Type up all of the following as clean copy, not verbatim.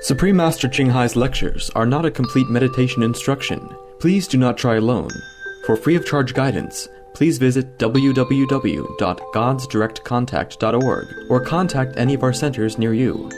Supreme Master Ching Hai's lectures are not a complete meditation instruction. Please do not try alone. For free of charge guidance, please visit www.godsdirectcontact.org or contact any of our centers near you.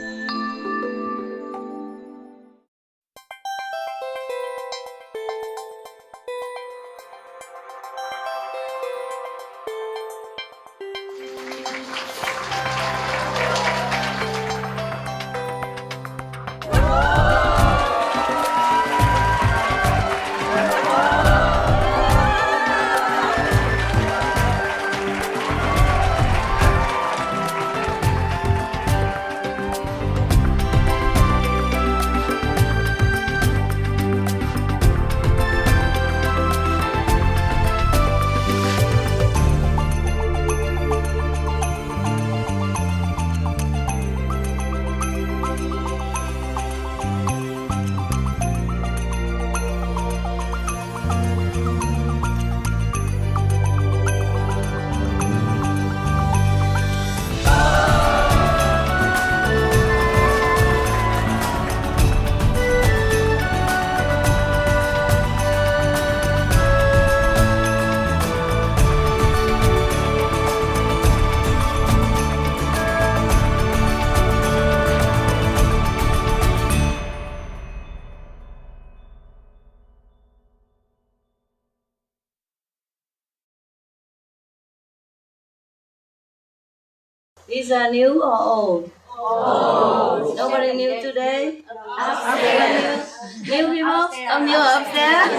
These are new or old? Old. Nobody new today? Upstairs. New people? Oh, new upstairs?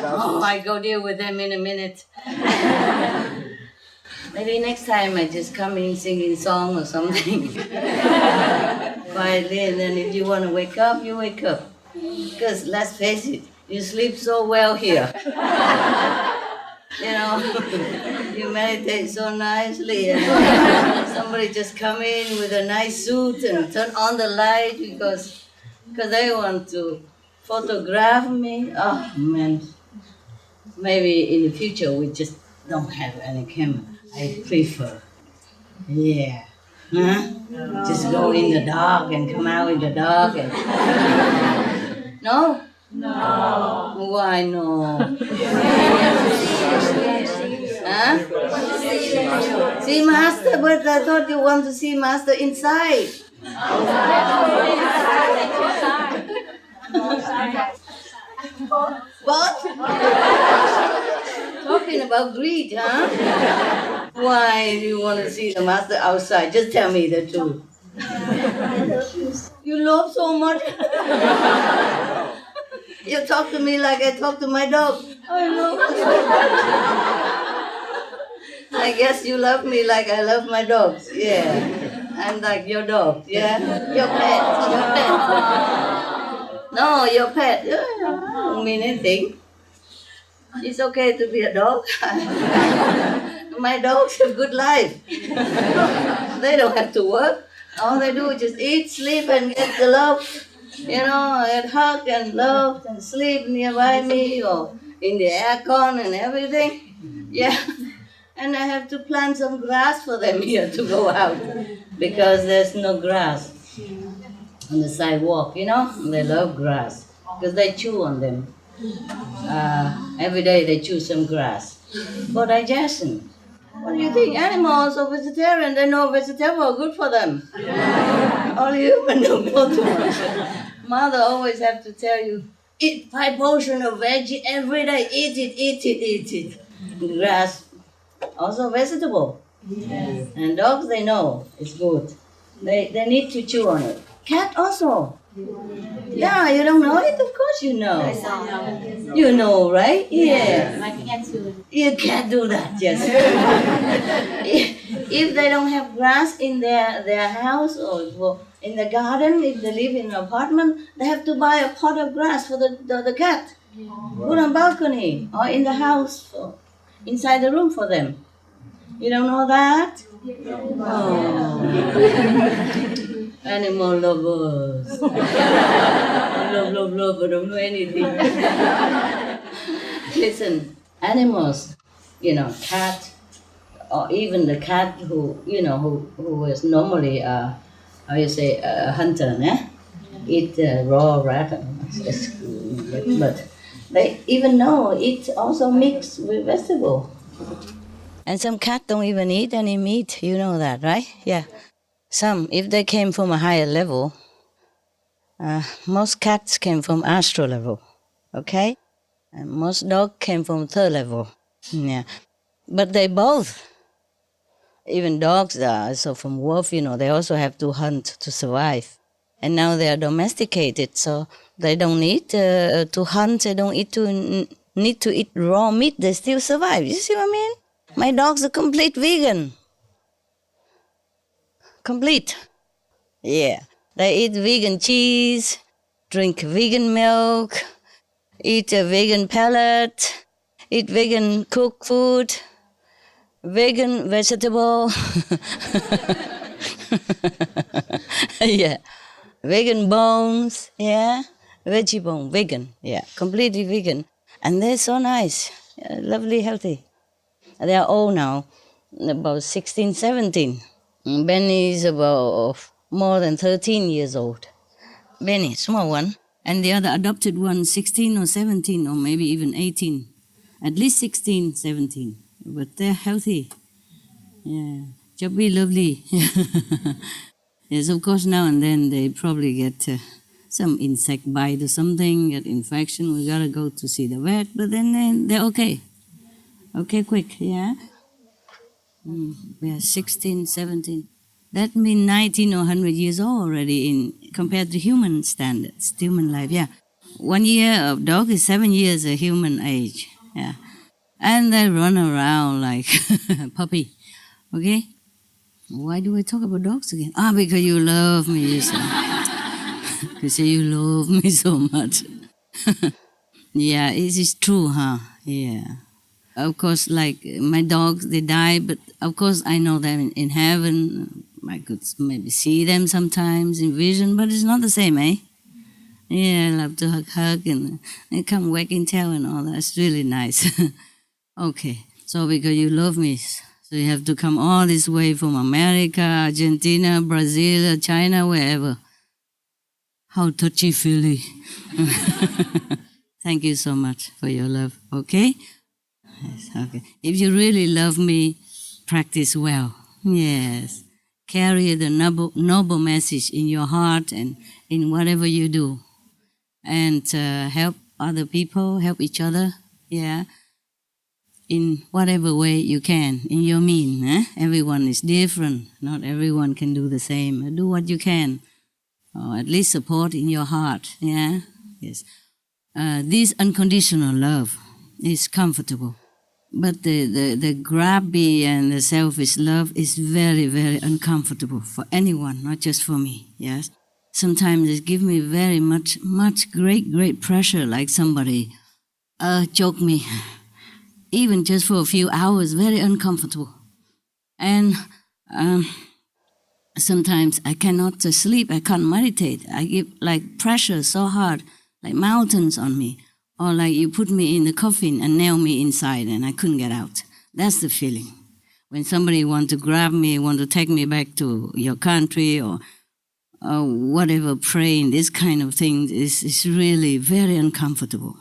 Oh, I go deal with them in a minute. Maybe next time I just come in singing song or something. Quietly, and then if you want to wake up, you wake up. Because let's face it, you sleep so well here. You know, you meditate so nicely, and somebody just come in with a nice suit and turn on the light because they want to photograph me. Oh man, maybe in the future we just don't have any camera. I prefer, yeah, huh? Just go in the dark and come out in the dark and no. No. Why no? Huh? See Master, but I thought you want to see Master inside. What? Talking about greed, huh? Why do you want to see the Master outside? Just tell me the truth. You love so much. You talk to me like I talk to my dog. I love I guess you love me like I love my dogs. Yeah. I'm like your dog. Yeah. Your pet. Your pet. No, your pet. I don't mean anything. It's okay to be a dog. My dogs have good life. They don't have to work. All they do is just eat, sleep, and get the love. You know, and hug and love and sleep nearby me or in the aircon and everything. Yeah. And I have to plant some grass for them here to go out because there's no grass on the sidewalk, you know. They love grass because they chew on them. Every day they chew some grass for digestion. What do you think? Animals are vegetarian. They know vegetables are good for them. All humans don't know too much. Mother always have to tell you, eat 5 portions of veggie every day. Eat it, eat it, eat it. Grass, also vegetable. Yes. And dogs, they know it's good. They need to chew on it. Cat also. Yeah, you don't know it? Of course you know. You know, right? Yeah. My cat too. You can't do that, yes. If they don't have grass in their house or in the garden, if they live in an apartment, they have to buy a pot of grass for the cat. Put on balcony or in the house, inside the room for them. You don't know that? Oh. Animal lovers. love, but don't know anything. Listen, animals, you know, cat, or even the cat who is normally, a hunter, eh? eat raw rat, but they even know it also mixed with vegetable. And some cats don't even eat any meat, you know that, right? Yeah. Some, if they came from a higher level, most cats came from astral level, okay? And most dogs came from third level, yeah. But they both, even dogs are also from wolf, you know, they also have to hunt to survive. And now they are domesticated, so they don't need to hunt, they don't need to eat raw meat, they still survive. You see what I mean? My dog's a complete vegan. Complete. Yeah. They eat vegan cheese, drink vegan milk, eat a vegan pellet, eat vegan cooked food, vegan vegetable. Yeah. Vegan bones, yeah. Veggie bone, vegan, yeah. Completely vegan. And they're so nice, lovely, healthy. They are old now, about 16, 17. Benny is about more than 13 years old. Benny, small one. And the other adopted one, 16 or 17, or maybe even 18. At least 16, 17. But they're healthy. Yeah. Chubby, lovely. Yes, of course, now and then they probably get some insect bite or something, get infection. We gotta go to see the vet, but then they're okay. Okay, quick, yeah? Yeah, 16, 17. That means 19 or 100 years old already compared to human standards, human life, yeah. 1 year of dog is 7 years of human age, yeah. And they run around like puppy, okay? Why do I talk about dogs again? Because you love me, you say. You say you love me so much. Yeah, it is true, huh? Yeah. Of course, like my dogs, they die, but of course I know them in heaven. I could maybe see them sometimes in vision, but it's not the same, eh? Yeah, I love to hug and they come wagging tail and all that. It's really nice. Okay, so because you love me, so you have to come all this way from America, Argentina, Brazil, China, wherever. How touchy-feely. Thank you so much for your love, okay? Yes, okay. If you really love me, practice well. Yes. Carry the noble message in your heart and in whatever you do. And help other people, help each other, yeah, in whatever way you can, in your mean. Everyone is different. Not everyone can do the same. Do what you can. Or at least support in your heart, yeah? Yes. This unconditional love is comfortable. But the grabby and the selfish love is very, very uncomfortable for anyone, not just for me, yes? Sometimes it gives me very much great pressure, like somebody choke me, even just for a few hours, very uncomfortable. And sometimes I cannot sleep, I can't meditate. I give like pressure so hard, like mountains on me. Or like you put me in the coffin and nail me inside and I couldn't get out. That's the feeling. When somebody want to grab me, want to take me back to your country or whatever, praying, this kind of thing is really very uncomfortable.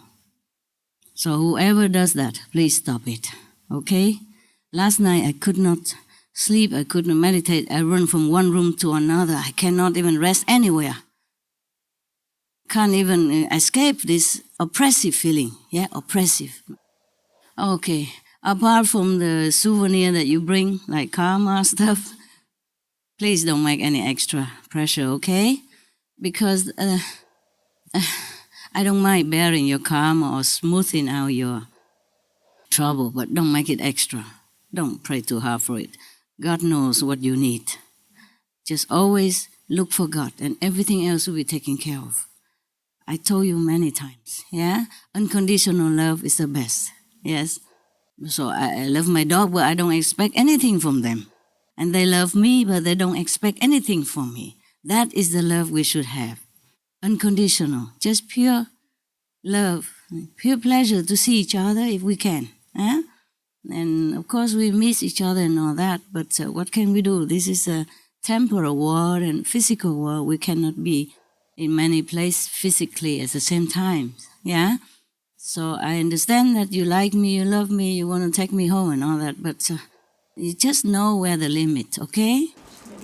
So whoever does that, please stop it, okay? Last night I could not sleep, I could not meditate. I run from one room to another. I cannot even rest anywhere. Can't even escape this oppressive feeling, yeah, oppressive. Okay, apart from the souvenir that you bring, like karma stuff, please don't make any extra pressure, okay? Because I don't mind bearing your karma or smoothing out your trouble, but don't make it extra. Don't pray too hard for it. God knows what you need. Just always look for God and everything else will be taken care of. I told you many times, yeah? Unconditional love is the best, yes? So I love my dog, but I don't expect anything from them. And they love me, but they don't expect anything from me. That is the love we should have. Unconditional, just pure love, pure pleasure to see each other if we can. Eh? And of course we miss each other and all that, but what can we do? This is a temporal world and physical world. We cannot be in many places physically at the same time. Yeah? So I understand that you like me, you love me, you want to take me home and all that, but you just know where the limit, okay?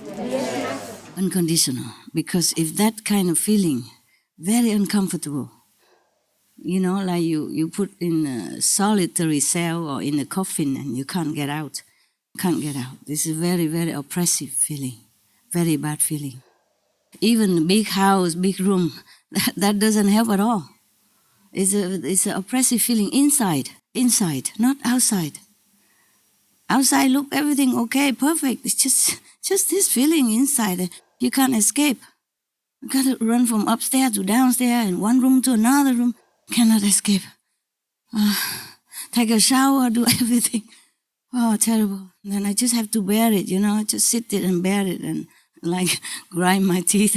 Yes. Unconditional. Because if that kind of feeling, very uncomfortable, you know, like you put in a solitary cell or in a coffin and you can't get out. Can't get out. This is very, very oppressive feeling. Very bad feeling. Even big house, big room, that doesn't help at all. It's an oppressive feeling inside, not outside. Outside, look, everything okay, perfect. It's just this feeling inside. You can't escape. You gotta run from upstairs to downstairs and one room to another room. Cannot escape. Take a shower, do everything. Oh, terrible. Then I just have to bear it, you know, just sit it and bear it and like grind my teeth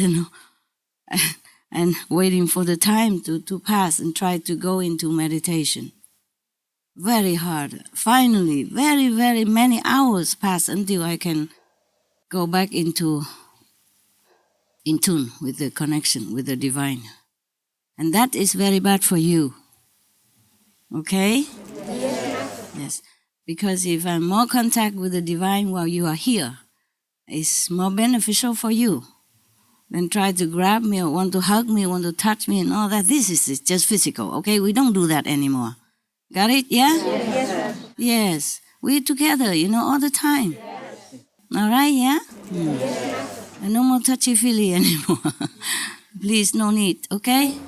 and waiting for the time to pass and try to go into meditation. Very hard. Finally, very, very many hours pass until I can go back in tune with the connection with the divine. And that is very bad for you. Okay? Yes. Because if I'm more contact with the divine while you are here, it's more beneficial for you than try to grab me or want to hug me, want to touch me and all that. This is just physical, okay? We don't do that anymore. Got it? Yeah? Yes. Yes. We're together, you know, all the time. Yes. All right, yeah? Yes. And no more touchy-feely anymore. Please, no need, okay?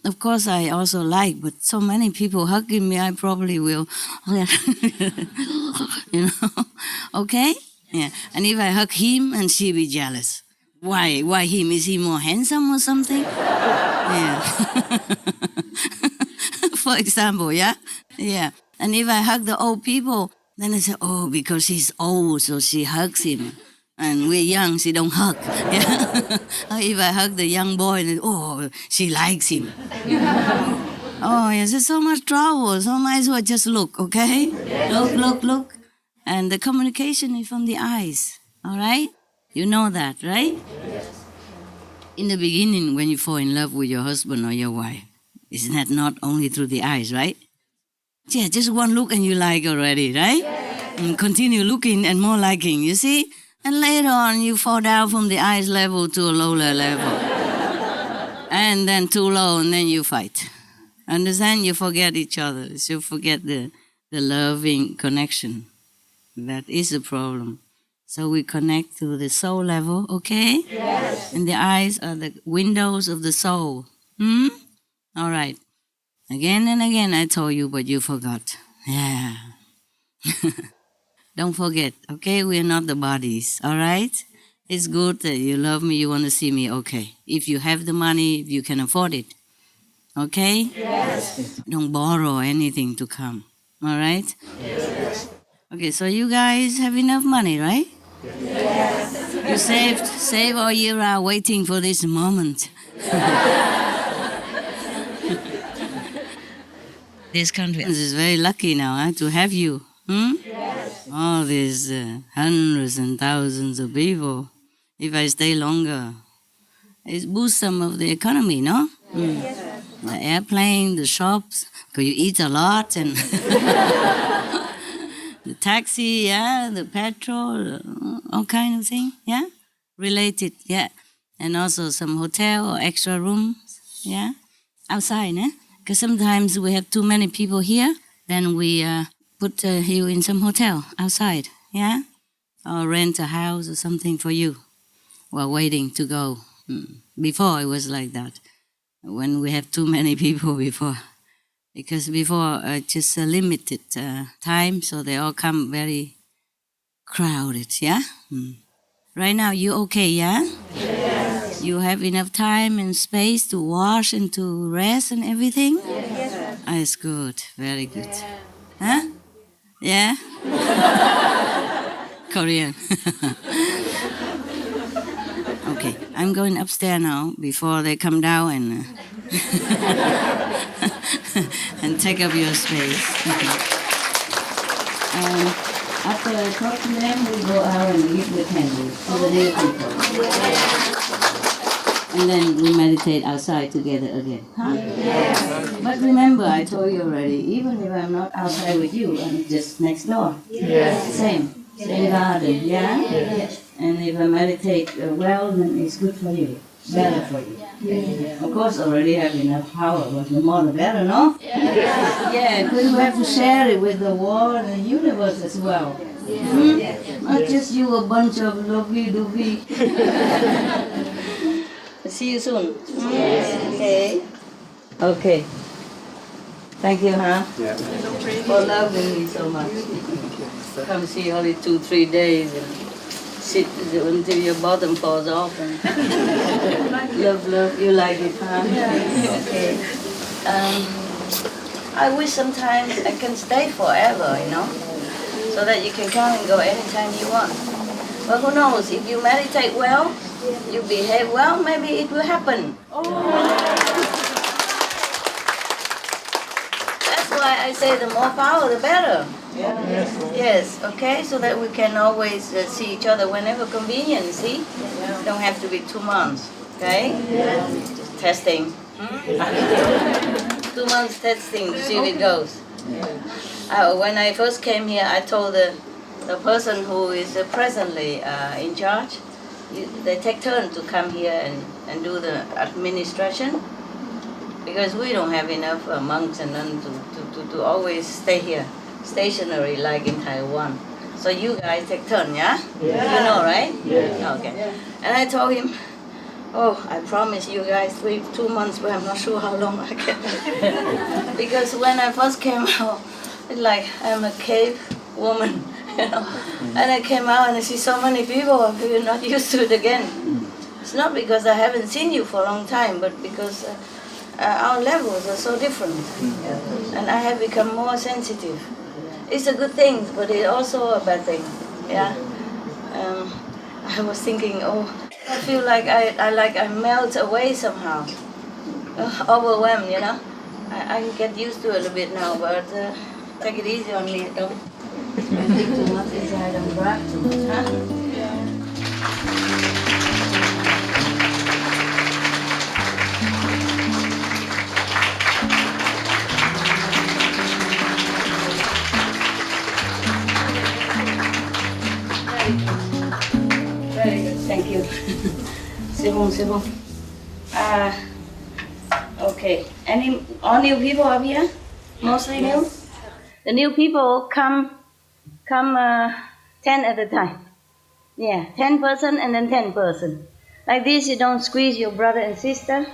Of course, I also like, but so many people hugging me, I probably will, you know, okay? Yeah. And if I hug him, and she'll be jealous. Why? Why him? Is he more handsome or something? Yeah. For example, yeah? Yeah. And if I hug the old people, then I say, oh, because he's old, so she hugs him. And we're young, she don't hug. Yeah? If I hug the young boy, then, oh, she likes him. Oh, yes, there's so much trouble. So might as well just look, okay? Look. And the communication is from the eyes, all right? You know that, right? Yes. In the beginning, when you fall in love with your husband or your wife, isn't that not only through the eyes, right? Yeah, just one look and you like already, right? Yes. And continue looking and more liking, you see? And later on, you fall down from the eyes level to a lower level. And then too low, and then you fight. Understand? You forget each other. You forget the loving connection. That is the problem. So we connect to the soul level, okay? Yes. And the eyes are the windows of the soul. All right. Again and again I told you, but you forgot. Yeah. Don't forget, okay? We are not the bodies, all right? It's good that you love me, you want to see me, okay. If you have the money, if you can afford it, okay? Yes. Don't borrow anything to come, all right? Yes. Okay, so you guys have enough money, right? Yes. You saved all year round waiting for this moment. This country is very lucky now to have you. Yes. All these hundreds and thousands of people. If I stay longer, it boosts some of the economy, no? Yes. The airplane, the shops, because you eat a lot, and the taxi, yeah, the petrol, all kind of thing, yeah, related, yeah, and also some hotel or extra rooms, yeah, outside, eh? Because sometimes we have too many people here, then we put you in some hotel outside, yeah? Or rent a house or something for you while waiting to go. Before it was like that, when we have too many people before. Because before just a limited time, so they all come very crowded, yeah? Right now, you okay, yeah? Yes. You have enough time and space to wash and to rest and everything? Yes. It's good, very good. Huh? Yeah? Korean. Okay, I'm going upstairs now before they come down and and take up your space. After I talk to them, we go out and give the candles to the new people. And then we meditate outside together again. Huh? Yes. But remember, I told you already, even if I'm not outside with you, I'm just next door. Yes. Same garden, yeah? Yes. And if I meditate well, then it's good for you, better for you. Yeah. Of course, already have enough power, but the more the better, no? Yeah, because you have to share it with the world and the universe as well. Not just you, a bunch of lovey-dovey. See you soon. Okay. Okay. Thank you, huh? Yeah. For loving me so much. Come see only 2-3 days and sit until your bottom falls off. And love, you like it, huh? Okay. I wish sometimes I can stay forever, so that you can come and go anytime you want. But who knows, if you meditate well, you behave well, maybe it will happen. That's why I say the more power, the better. Yes, okay, so that we can always see each other whenever convenient, see? Don't have to be 2 months, okay? Just testing. 2 months testing to see if it goes. When I first came here, I told the person who is presently in charge, they take turns to come here and do the administration, because we don't have enough monks and nuns to always stay here, stationary like in Taiwan. So you guys take turn, yeah? You know, right? Yeah. Okay. And I told him, I promise you guys 2 months, but I'm not sure how long I can. Because when I first came out, it's like I'm a cave woman, And I came out and I see so many people, I feel not used to it again. It's not because I haven't seen you for a long time, but because our levels are so different. And I have become more sensitive. It's a good thing, but it's also a bad thing. Yeah. I was thinking, I feel like I melt away somehow. Overwhelmed, I get used to it a little bit now, but take it easy on me. Don't think too much inside and brag too much, huh? Very good, thank you. C'est bon. Okay, all new people up here? Mostly new? The new people come 10 at a time. Yeah, 10 person and then 10 person. Like this, you don't squeeze your brother and sister.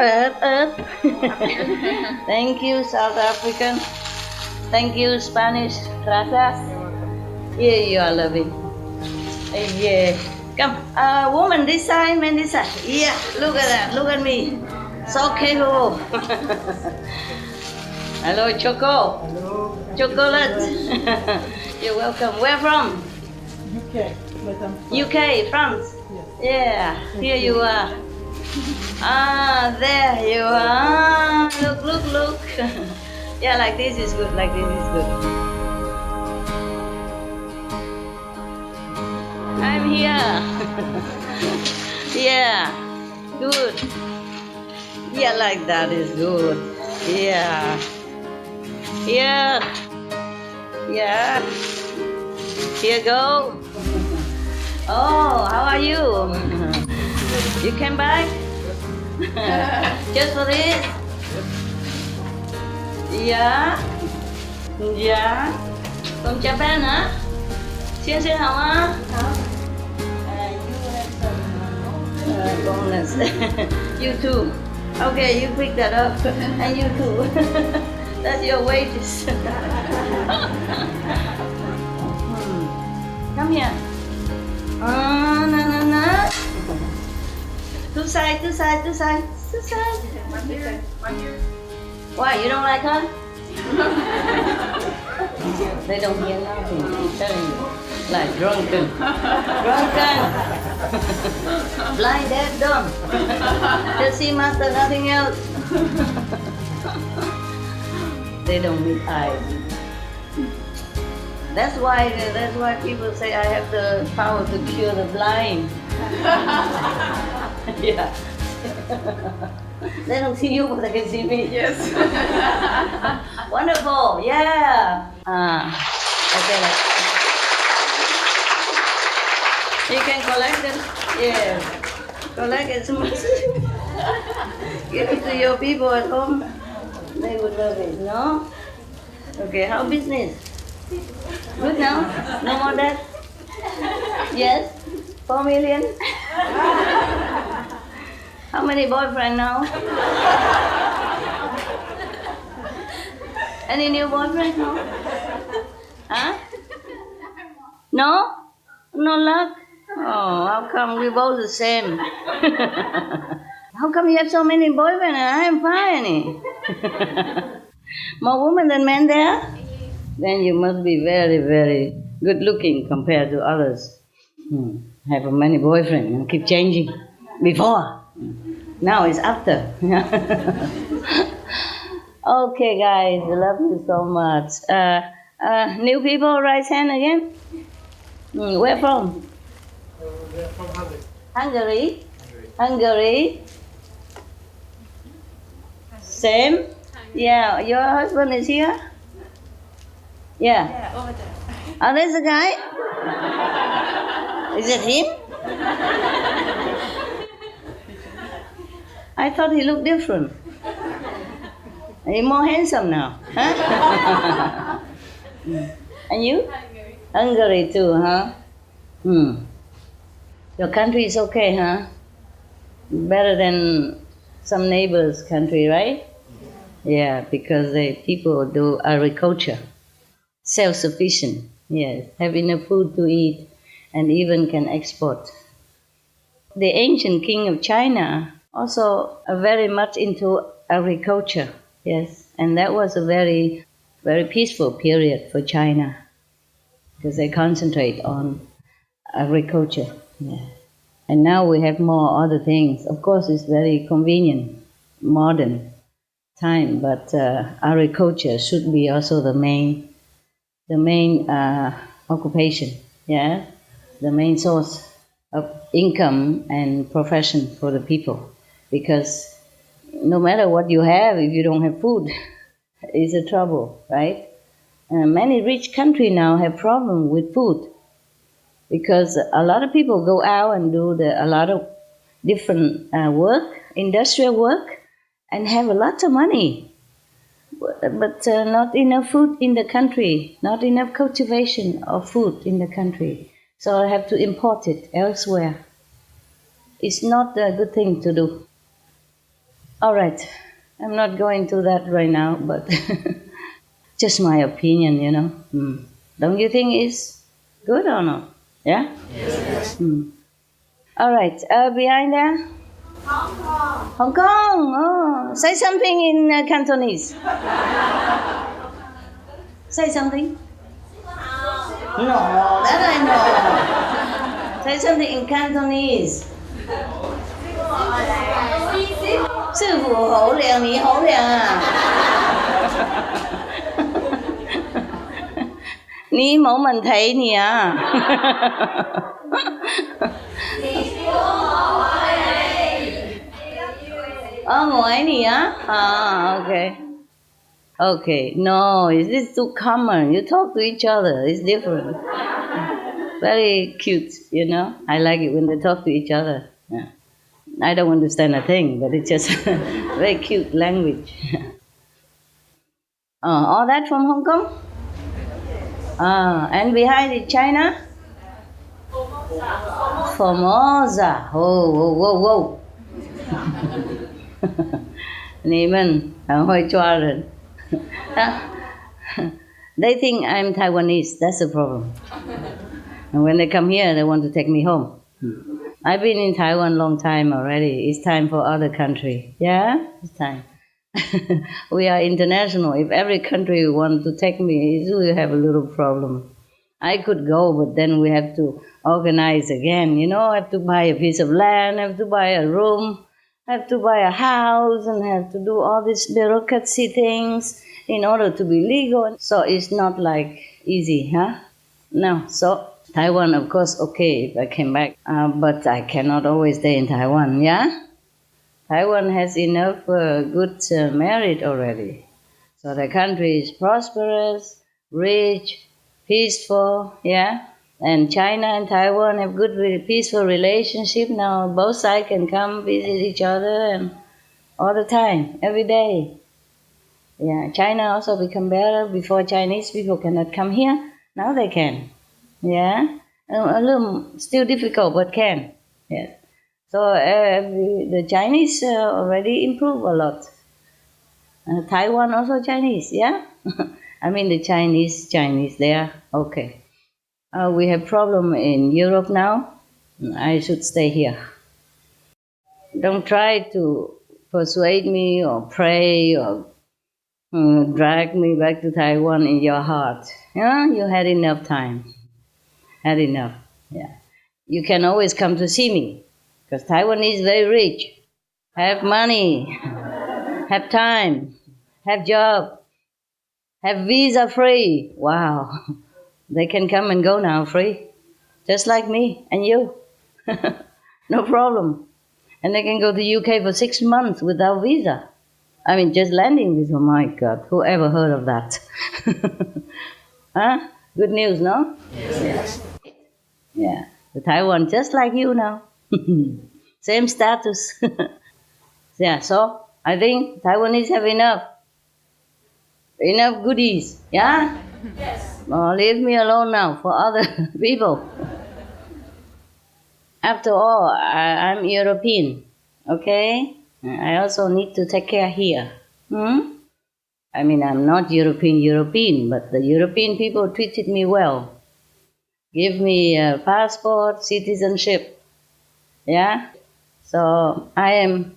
Earth. Thank you, South African. Thank you, Spanish. Gracias. Yeah, you are loving. Yeah. Come, woman this side, man this side. Yeah, look at that, look at me. So capable. Hello, Choco. Hello. Chocolate. You're welcome. Where from? UK. UK, France. Yes. Yeah, here you are. There you are. Look. Yeah, like this is good, I'm here. Yeah, good. Yeah, like that is good. Yeah. Here go. How are you? You came back? Just for this? Yeah. From Japan, huh? 先生好吗？好。You have some bonus. You too. Okay, you pick that up, and you too. That's your wages. Come here. No. Two side. One here. Why, you don't like her? They don't hear nothing, I'm telling you. Like drunken. Blind, deaf, dumb. Just see master, nothing else. They don't need eyes. That's why people say I have the power to cure the blind. Yeah. They don't see you, but they can see me. Yes. Wonderful. Yeah. Okay. You can collect it. Yeah. Collect it. Give it to your people at home. They would love it. No? Okay. How business? Good now? No more debt? Yes? 4 million? How many boyfriends now? Any new boyfriend? No? Huh? No? No luck? Oh, how come we both the same? How come you have so many boyfriends and I haven't found any? More women than men there? Then you must be very, very good looking compared to others. Have many boyfriends and keep changing. Before. Now it's after. Okay, guys, I love you so much. New people, raise hand again. Where from? We're from Hungary? Hungary. Hungary? Same? Yeah, your husband is here? Yeah. Yeah, over there. Oh, there's a guy? Is it him? I thought he looked different. He's more handsome now, huh? And you? Hungary. Hungary too, huh? Your country is okay, huh? Better than some neighbors' country, right? Yeah, because the people do agriculture. Self-sufficient, yes. Have enough food to eat and even can export. The ancient king of China also very much into agriculture, yes. And that was a very, very peaceful period for China because they concentrate on agriculture, yeah. And now we have more other things. Of course, it's very convenient, modern time, but agriculture should be also the main occupation, yeah, the main source of income and profession for the people. Because no matter what you have, if you don't have food, it's a trouble, right? Many rich countries now have problem with food because a lot of people go out and do a lot of different work, industrial work, and have a lot of money. But not enough food in the country, not enough cultivation of food in the country. So I have to import it elsewhere. It's not a good thing to do. All right, I'm not going to that right now, but just my opinion, you know. Don't you think it's good or not? Yeah? Yes. All right, behind there? Hong Kong. Oh, say something in Cantonese. Say something. No, that I know. Say something in Cantonese. 师父好靚，你好靚啊！你冇問題，你啊。我愛你啊。Okay. Okay. No, is this too common? You talk to each other. It's different. Very cute, you know. I like it when they talk to each other. Yeah. I don't understand a thing, but it's just very cute language. All that from Hong Kong? And behind it, China? Formosa. Whoa. 你们很会抓人。They think I'm Taiwanese, that's the problem. And when they come here, they want to take me home. I've been in Taiwan a long time already. It's time for other country. Yeah? It's time. We are international. If every country wants to take me, we have a little problem. I could go, but then we have to organize again. You know, I have to buy a piece of land, I have to buy a room, I have to buy a house, and I have to do all these bureaucracy things in order to be legal. So it's not like easy, huh? No. So Taiwan, of course, okay, if I came back, but I cannot always stay in Taiwan, yeah? Taiwan has enough good merit already. So the country is prosperous, rich, peaceful, yeah? And China and Taiwan have good, peaceful relationship. Now both sides can come visit each other and all the time, every day. Yeah, China also become better. Before Chinese people cannot come here, now they can. Yeah, a little still difficult, but can. Yes. So the Chinese already improve a lot. Taiwan also Chinese, yeah. I mean the Chinese, they are okay. We have problem in Europe now. I should stay here. Don't try to persuade me or pray or drag me back to Taiwan in your heart. Yeah, you had enough time. Had enough. Yeah. You can always come to see me because Taiwan is very rich. Have money, have time, have job, have visa free. Wow. They can come and go now free, just like me and you. No problem. And they can go to UK for 6 months without visa. I mean, just landing visa. Oh my God, who ever heard of that? Huh? Good news, no? Yes. Yeah. The Taiwan, just like you now. Same status. Yeah, so I think Taiwanese have enough goodies. Yeah? Yes. Oh, leave me alone now for other people. After all, I'm European, okay? I also need to take care here. I mean, I'm not European, but the European people treated me well. Give me a passport, citizenship, yeah? So I am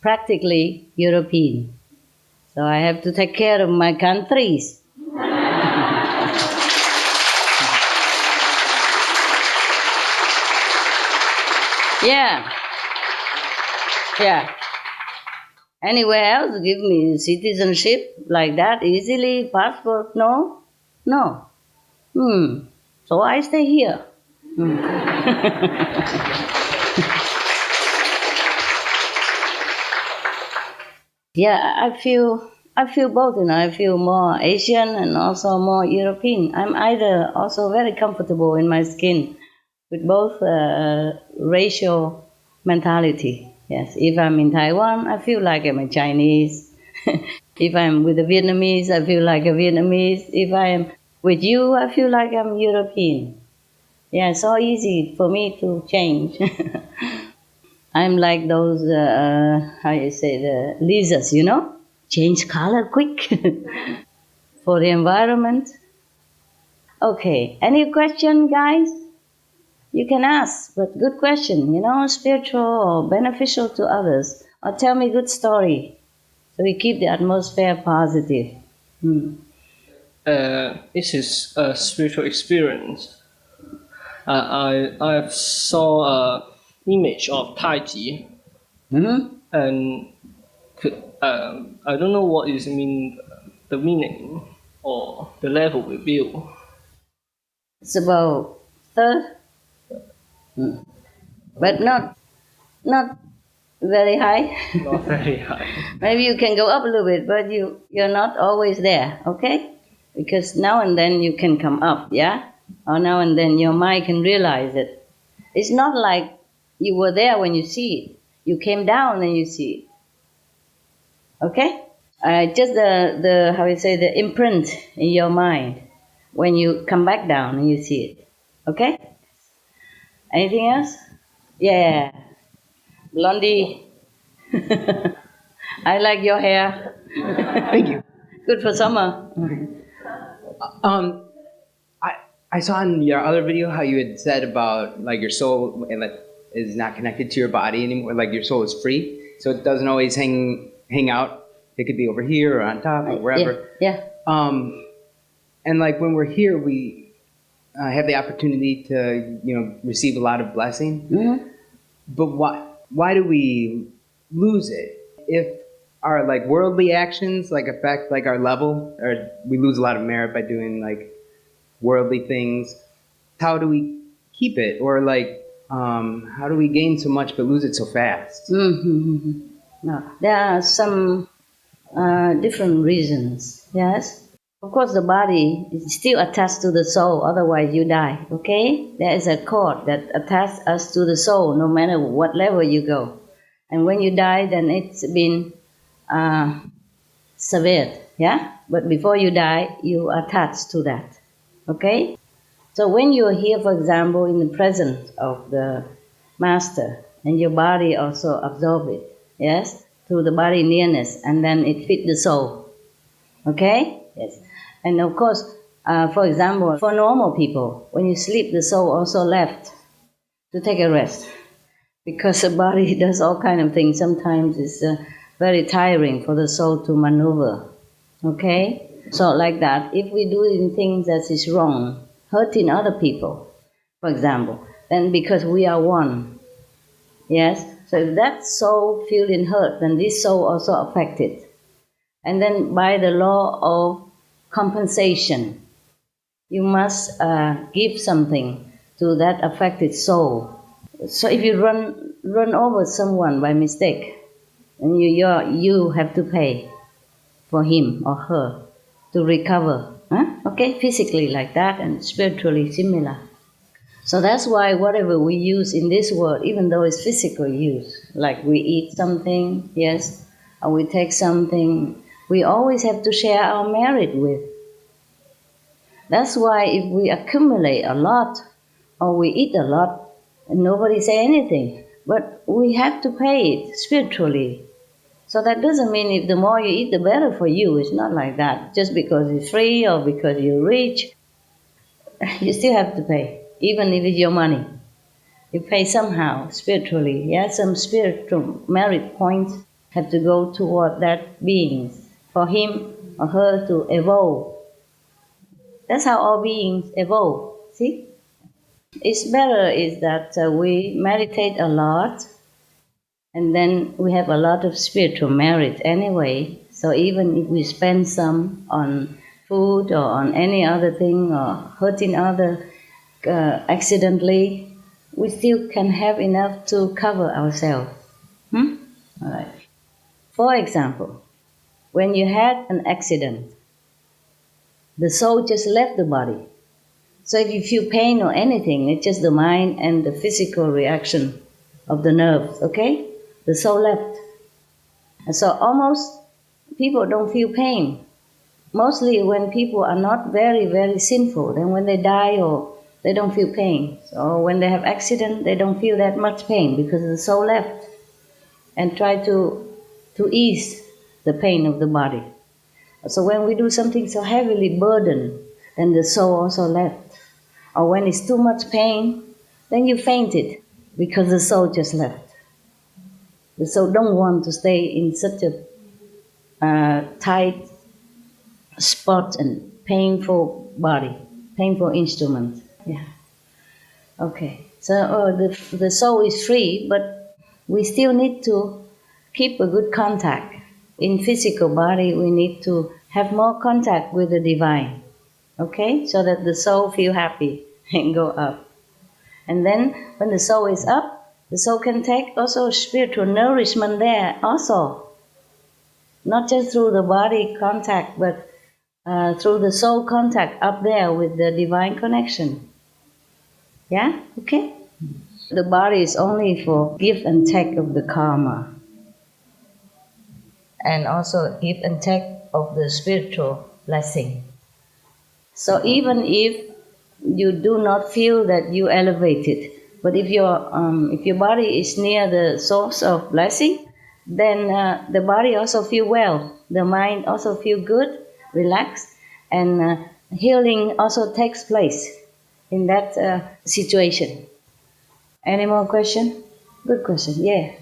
practically European. So I have to take care of my countries. Yeah. Anywhere else give me citizenship like that easily, passport, no. So I stay here. Yeah, I feel both, I feel more Asian and also more European. I'm either also very comfortable in my skin with both racial mentality. Yes, if I'm in Taiwan, I feel like I'm a Chinese. If I'm with the Vietnamese, I feel like a Vietnamese. If I am with you, I feel like I'm European. Yeah, it's so easy for me to change. I'm like those, the lizards, change color quick for the environment. Okay, any question, guys? You can ask, but good question, spiritual or beneficial to others. Or tell me a good story, so we keep the atmosphere positive. This is a spiritual experience. I saw an image of Tai Chi, and I don't know what is the meaning or the level we view. It's about third, but not very high. Not very high. Maybe you can go up a little bit, but you're not always there, okay? Because now and then you can come up, yeah? Or now and then your mind can realize it. It's not like you were there when you see it. You came down and you see it. Okay? Just the imprint in your mind when you come back down and you see it. Okay? Anything else? Yeah. Blondie. I like your hair. Thank you. Good for summer. I saw in your other video how you had said about like your soul and like is not connected to your body anymore. Like your soul is free, so it doesn't always hang out. It could be over here or on top or wherever. Yeah. And like when we're here, we have the opportunity to receive a lot of blessing. Mm-hmm. But why do we lose it if our like worldly actions like affect like our level, or we lose a lot of merit by doing like worldly things? how do we keep it? Or like, how do we gain so much but lose it so fast? Mm-hmm. No, there are some different reasons, yes? Of course, the body is still attached to the soul, otherwise you die, okay? There is a cord that attaches us to the soul, no matter what level you go. And when you die, then it's been severed, yeah? But before you die, you are attached to that, okay? So when you are here, for example, in the presence of the Master, and your body also absorbs it, yes? Through the body nearness, and then it feeds the soul, okay? Yes. And of course, for example, for normal people, when you sleep, the soul also left to take a rest. Because the body does all kind of things. Sometimes it's very tiring for the soul to maneuver. Okay? So like that, if we do things that is wrong, hurting other people, for example, then because we are one, yes? So if that soul feeling hurt, then this soul also affected. And then by the law of compensation, you must give something to that affected soul. So if you run over someone by mistake, then you have to pay for him or her to recover. Huh? Okay, physically like that and spiritually similar. So that's why whatever we use in this world, even though it's physical use, like we eat something, yes, or we take something, we always have to share our merit with. That's why if we accumulate a lot or we eat a lot, nobody say anything, but we have to pay it spiritually. So that doesn't mean if the more you eat, the better for you. It's not like that. Just because it's free or because you're rich, you still have to pay, even if it's your money. You pay somehow, spiritually. Yeah, some spiritual merit points have to go toward that being, for him or her to evolve. That's how all beings evolve, see? It's better is that we meditate a lot, and then we have a lot of spiritual merit anyway. So even if we spend some on food or on any other thing or hurting other accidentally, we still can have enough to cover ourselves. All right. For example, when you had an accident, the soul just left the body. So if you feel pain or anything, it's just the mind and the physical reaction of the nerves, okay? The soul left. And so almost people don't feel pain. Mostly when people are not very, very sinful, then when they die or they don't feel pain. So when they have accident, they don't feel that much pain because the soul left and try to ease the pain of the body. So when we do something so heavily burdened, then the soul also left. Or when it's too much pain, then you fainted because the soul just left. The soul don't want to stay in such a tight spot and painful body, painful instrument. Yeah. Okay. So the soul is free, but we still need to keep a good contact. In physical body, we need to have more contact with the divine, okay? So that the soul feel happy and go up. And then when the soul is up, the soul can take also spiritual nourishment there also. Not just through the body contact, but through the soul contact up there with the divine connection. Yeah? Okay? The body is only for give and take of the karma. And also give and take of the spiritual blessing. So even if you do not feel that you elevated, but if your body is near the source of blessing, then the body also feel well, the mind also feel good, relaxed, and healing also takes place in that situation. Any more question? Good question. Yeah.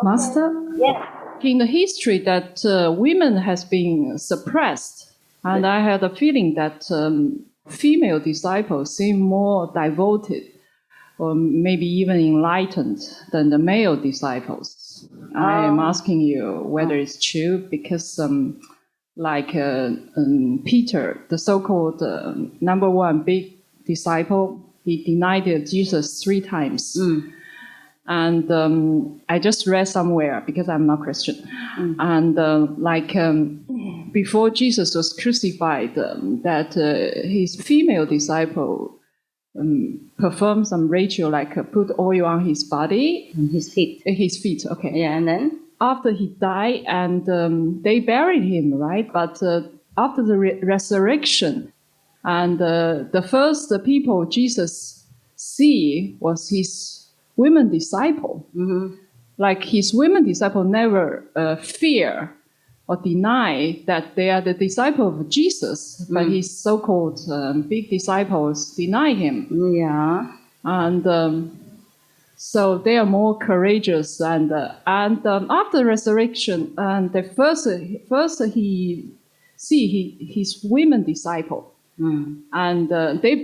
Master? Yeah. In the history that women has been suppressed, and I had a feeling that female disciples seem more devoted or maybe even enlightened than the male disciples. I am asking you whether it's true because like Peter, the so-called number one big disciple, he denied Jesus 3 times. And I just read somewhere, because I'm not Christian, and before Jesus was crucified, that his female disciple performed some ritual, like put oil on his body. His feet. His feet, okay. Yeah, and then? After he died, and they buried him, right? But after the resurrection, and the first people Jesus see was his women disciple. Like his women disciple never fear or deny that they are the disciple of Jesus, but his so-called big disciples deny him. Yeah. And so they are more courageous. And after resurrection, and the first he see his women disciple, and they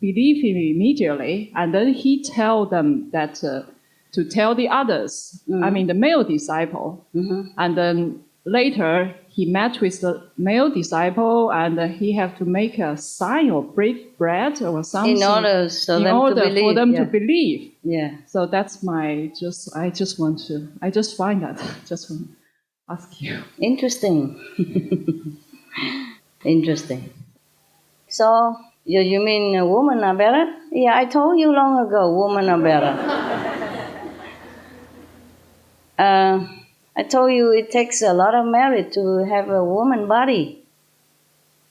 believe him immediately, and then he tell them that to tell the others, I mean the male disciple, and then later he met with the male disciple, and he have to make a sign or break bread or something in order for them to believe. Yeah. So that's I just find that just want to ask you. Interesting. Interesting. So you mean women are better? Yeah, I told you long ago, women are better. I told you it takes a lot of merit to have a woman body.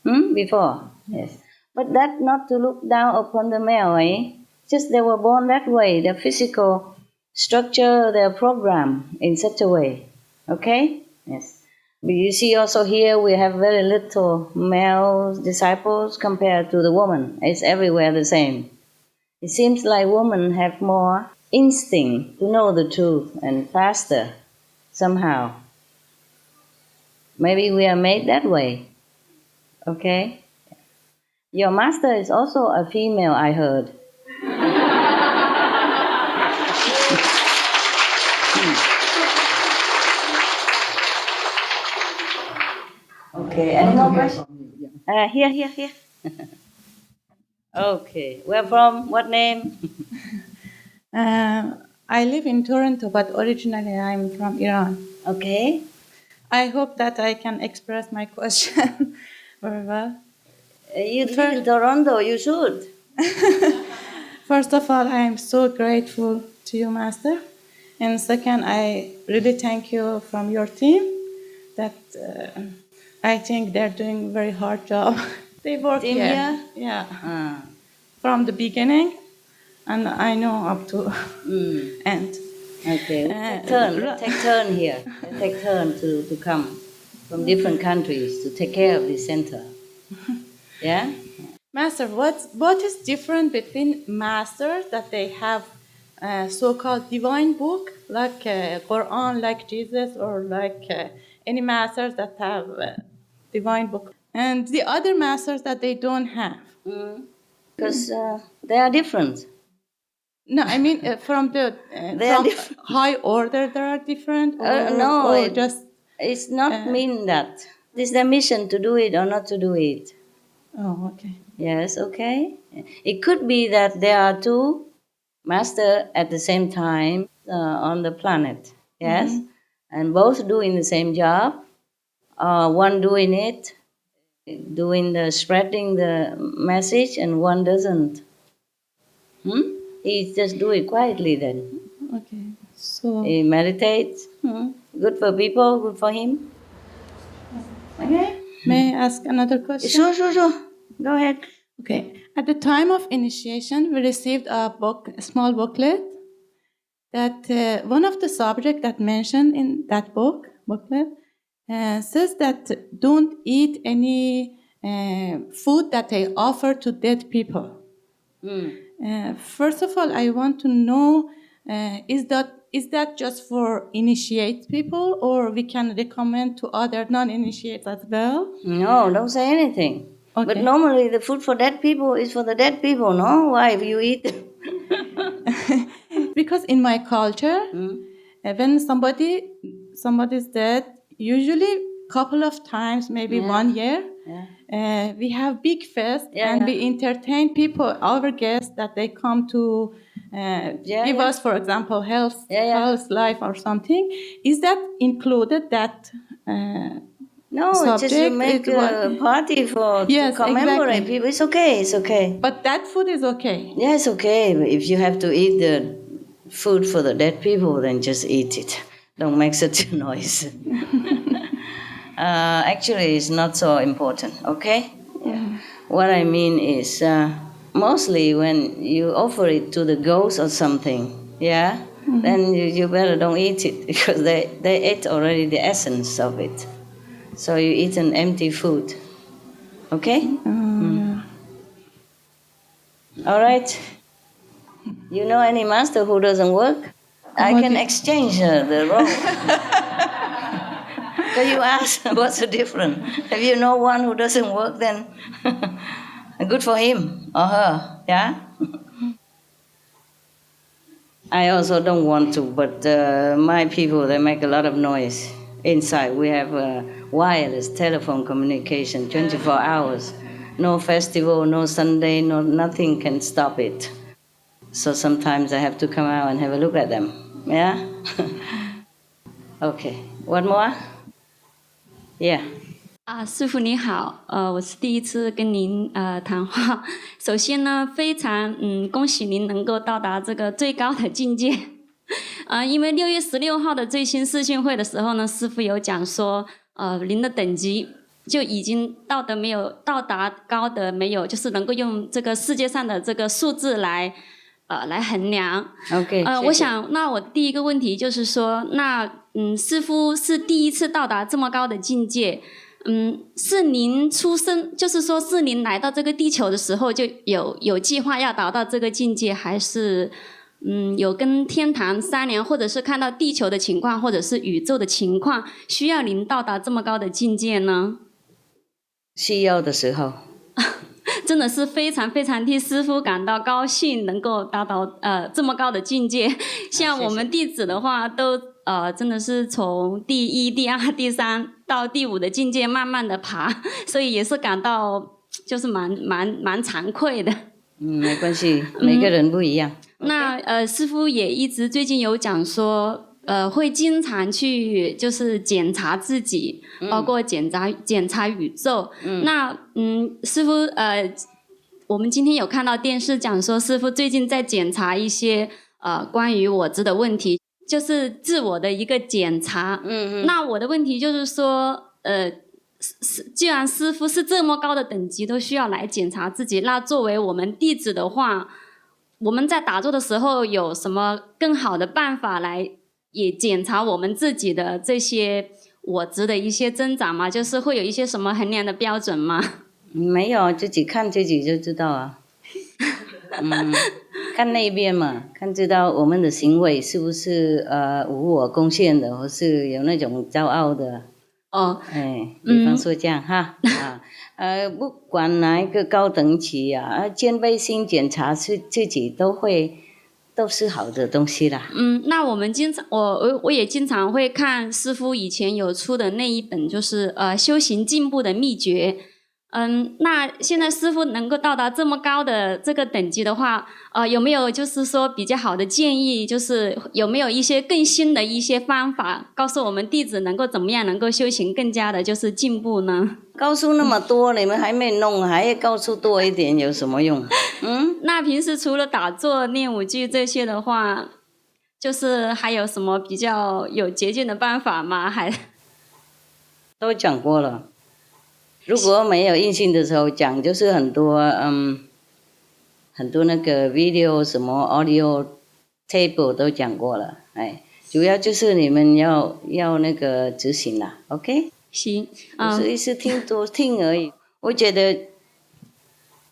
Before, yes. But that's not to look down upon the male, eh? Just they were born that way. Their physical structure, their program in such a way. Okay? Yes. But you see also here we have very little male disciples compared to the woman. It's everywhere the same. It seems like women have more instinct to know the truth and faster somehow. Maybe we are made that way. Okay? Your master is also a female, I heard. Okay, any more questions? Here. Okay, where from? What name? I live in Toronto, but originally I'm from Iran. Okay. I hope that I can express my question very well. You live in Toronto, you should. First of all, I am so grateful to you, Master. And second, I really thank you from your team that I think they're doing a very hard job. They work here. Yeah. From the beginning, and I know up to end. Okay, take turn here. Take turn to come from different countries to take care of this center. Yeah? Master, what is different between masters that they have so-called divine book, like Quran, like Jesus, or like any masters that have divine book, and the other masters that they don't have? Because they are different. No, I mean from the high order, they are different. It's not mean that. It's their mission to do it or not to do it. Oh, okay. Yes, okay. It could be that there are two masters at the same time on the planet. Yes, and both doing the same job. One doing it, spreading the message, and one doesn't. He just do it quietly then. Okay. So he meditates. Good for people, good for him. Okay. May I ask another question? Sure. Go ahead. Okay. At the time of initiation, we received a small booklet that one of the subjects that mentioned in that booklet says that don't eat any food that they offer to dead people. First of all, I want to know, is that just for initiate people, or we can recommend to other non-initiates as well? No, don't say anything. Okay. But normally the food for dead people is for the dead people, no? Why if you eat? Because in my culture, when somebody's dead, usually couple of times, maybe 1 year. We have big fest and we entertain people, our guests, that they come to give us, for example, health, life or something. Is that included, that No, subject? just you make a party for to commemorate exactly. people. It's okay. But that food is okay. Yeah, it's okay. If you have to eat the food for the dead people, then just eat it. Don't make such a noise. Actually, it's not so important, okay? Yeah. What I mean is, mostly when you offer it to the ghost or something, then you better don't eat it, because they ate already the essence of it. So you eat an empty food, okay? All right. You know any master who doesn't work? I can exchange the role. Can you ask what's the difference? If you know one who doesn't work, then good for him or her, yeah? I also don't want to, but my people, they make a lot of noise inside. We have wireless telephone communication 24 hours. No festival, no Sunday, nothing can stop it. So sometimes I have to come out and have a look at them, yeah? Okay, one more? Yeah. 师父你好，我是第一次跟您谈话。首先呢，非常恭喜您能够到达这个最高的境界。因为6月16号的最新视讯会的时候呢，师父有讲说，您的等级就已经到达高的没有，就是能够用这个世界上的这个数字来衡量。OK，我想，那我第一个问题就是说，那师父是第一次到达这么高的境界。是您出生，就是说是您来到这个地球的时候就有计划要达到这个境界，还是有跟天堂商量，或者是看到地球的情况，或者是宇宙的情况，需要您到达这么高的境界呢？需要的时候。真的是非常非常替师父感到高兴，能够达到这么高的境界。像我们弟子的话，都真的是从第1、第2、第3到第5的境界慢慢的爬，所以也是感到就是蛮惭愧的。没关系，每个人不一样。那师父也一直最近有讲说，会经常去就是检查自己，包括检查宇宙。那师父我们今天有看到电视讲说，师父最近在检查一些关于我执的问题，就是自我的一个检查。那我的问题就是说，既然师父是这么高的等级都需要来检查自己，那作为我们弟子的话，我们在打坐的时候有什么更好的办法来也检查我们自己的这些我执的一些增长吗？就是会有一些什么衡量的标准吗？没有，自己看自己就知道啊。看那边嘛，看知道我们的行为是不是无我贡献的，或是有那种骄傲的。比方说这样哈不管哪一个高等级谦卑心检查自己都是好的东西啦。那我们我也经常会看师父以前有出的那一本，就是修行进步的秘诀。那现在师父能够到达这么高的这个等级的话，有没有就是说比较好的建议，就是有没有一些更新的一些方法，告诉我们弟子能够怎么样能够修行更加的就是进步呢？告诉那么多，你们还没弄，还要告诉多一点有什么用？那平时除了打坐、念5句这些的话，就是还有什么比较有捷径的办法吗？都讲过了。如果没有印性的时候讲，就是很多那个 video 什么 audio table 都讲过了，主要就是你们要那个执行啦 ，OK？ 行，不是一直听而已。我觉得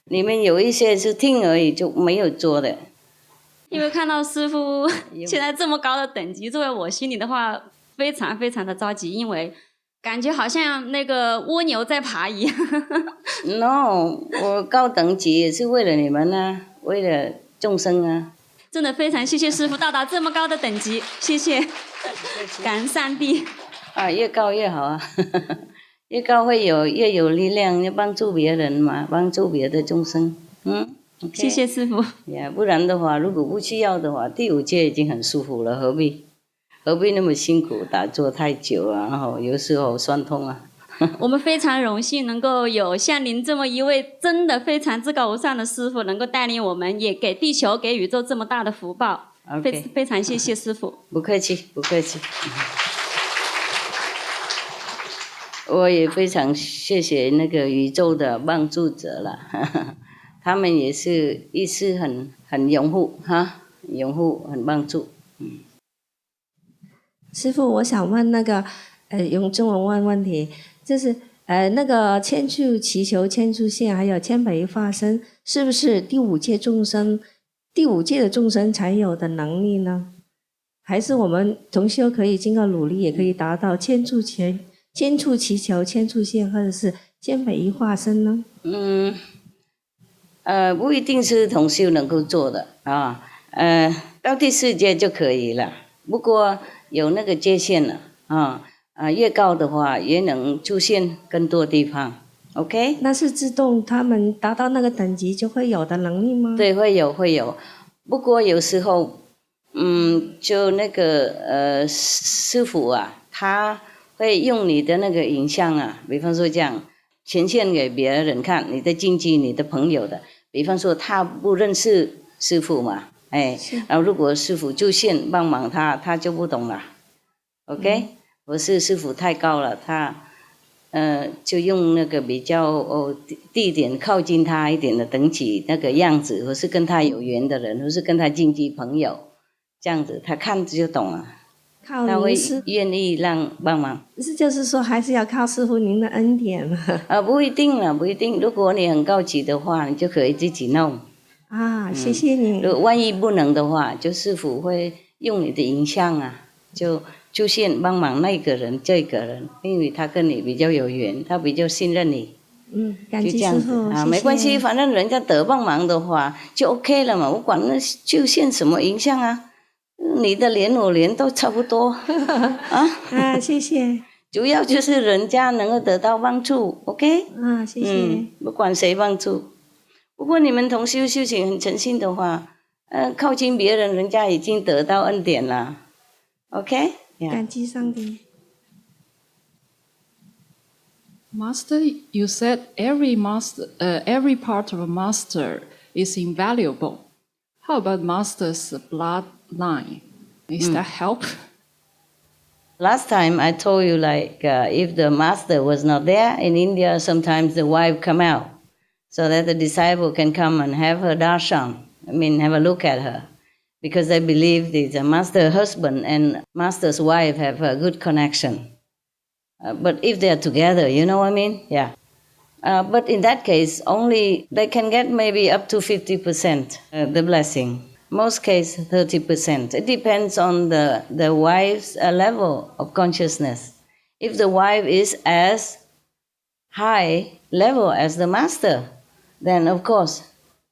你们有一些是听而已，就没有做的。因为看到师父现在这么高的等级，作为我心里的话，非常非常的着急，因为感觉好像那个蜗牛在爬一样。No， 我高等级也是为了你们啊，为了众生啊。真的非常谢谢师父到达这么高的等级，谢谢，感恩上帝。越高越好啊。越高会越有力量，要帮助别人嘛，帮助别的众生。Okay? 谢谢师父。不然的话，如果不需要的话，第5戒已经很舒服了，何必那么辛苦打坐太久啊，然后有时候酸痛啊。我们非常荣幸能够有像您这么一位真的非常至高无上的师父，能够带领我们，也给地球、给宇宙这么大的福报。Okay. 非常谢谢师父。不客气，不客气。我也非常谢谢那个宇宙的帮助者了，他们也是一直很拥护哈，拥护很帮助。师父，我想问那个用中文问问题，就是那个千处祈求千处现，还有千百亿化身，是不是第5界的众生才有的能力呢？还是我们同修可以经过努力也可以达到千处祈求千处现，或者是千百亿化身呢？不一定是同修能够做的啊，到第4界就可以了。不过有那个界限了越高的话也能出现更多地方。OK？ 那是自动他们达到那个等级就会有的能力吗？对，会有。不过有时候，就那个师父啊，他会用你的那个影像啊，比方说这样呈现给别人看，你的亲戚、你的朋友的。比方说他不认识师父嘛，然后如果师父出现帮忙他就不懂了。OK？或是师父太高了，他就用那个比较地点靠近他一点的等级那个样子，或是跟他有缘的人，或是跟他亲戚朋友这样子，他看就懂了，他会愿意让帮忙。就是说还是要靠师父您的恩典不一定了，不一定。如果你很高级的话，你就可以自己弄啊。谢谢你。如果万一不能的话，就师父会用你的影像啊，就出现帮忙那个人这个人，因为他跟你比较有缘，他比较信任你。感激师父啊，没关系，反正人家得帮忙的话就 OK 了嘛，我管那出现什么影像啊，你的脸我脸都差不多谢谢。主要就是人家能够得到帮助 OK 谢谢。不管谁帮助。不过你们同修修行很诚信的话，靠近别人，人家已经得到恩典了 OK。感激上帝。Master, you said every part of a master is invaluable. How about master's bloodline? Is that help? Last time I told you if the master was not there in India, sometimes the wife come out so that the disciple can come and have her darshan. Have a look at her. Because I believe the master husband and master's wife have a good connection. But if they are together, you know what I mean? Yeah. But in that case, only they can get maybe up to 50% the blessing. Most case 30%. It depends on the wife's level of consciousness. If the wife is as high level as the master, then of course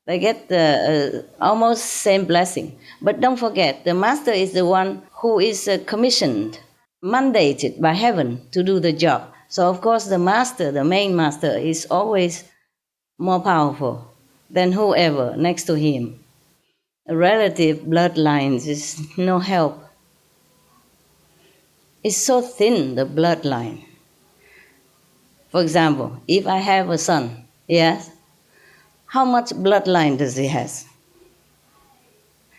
they get the almost same blessing. But don't forget, the master is the one who is commissioned, mandated by heaven to do the job. So of course the master, the main master, is always more powerful than whoever next to him. Relative bloodlines is no help. It's so thin, the bloodline. For example, if I have a son, yes, how much bloodline does he have?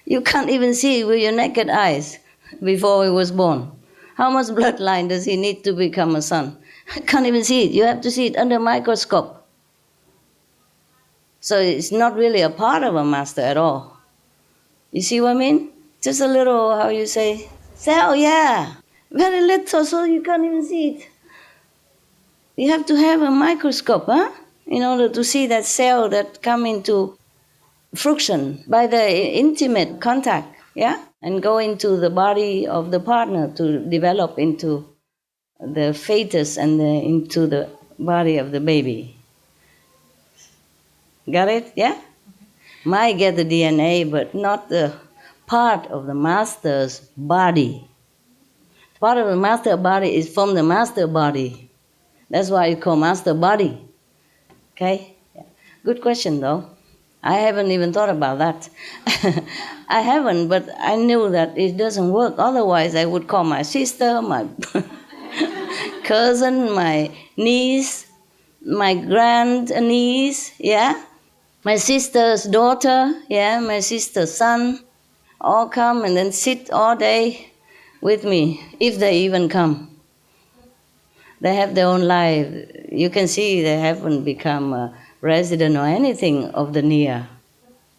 You can't even see it with your naked eyes before he was born. How much bloodline does he need to become a son? I can't even see it. You have to see it under a microscope. So it's not really a part of a master at all. You see what I mean? Just a little, how you say, cell, yeah. Very little, so you can't even see it. You have to have a microscope, in order to see that cell that come into fruition by the intimate contact, and go into the body of the partner to develop into the fetus and into the body of the baby. Got it? Yeah? Might get the DNA, but not the part of the master's body. Part of the master body is from the master body. That's why you call master body. Okay? Good question, though. I haven't even thought about that. I haven't, but I knew that it doesn't work. Otherwise, I would call my sister, my cousin, my niece, my grandniece, yeah? My sister's daughter, yeah? My sister's son, all come and then sit all day with me, if they even come. They have their own life. You can see they haven't become a resident or anything of the near.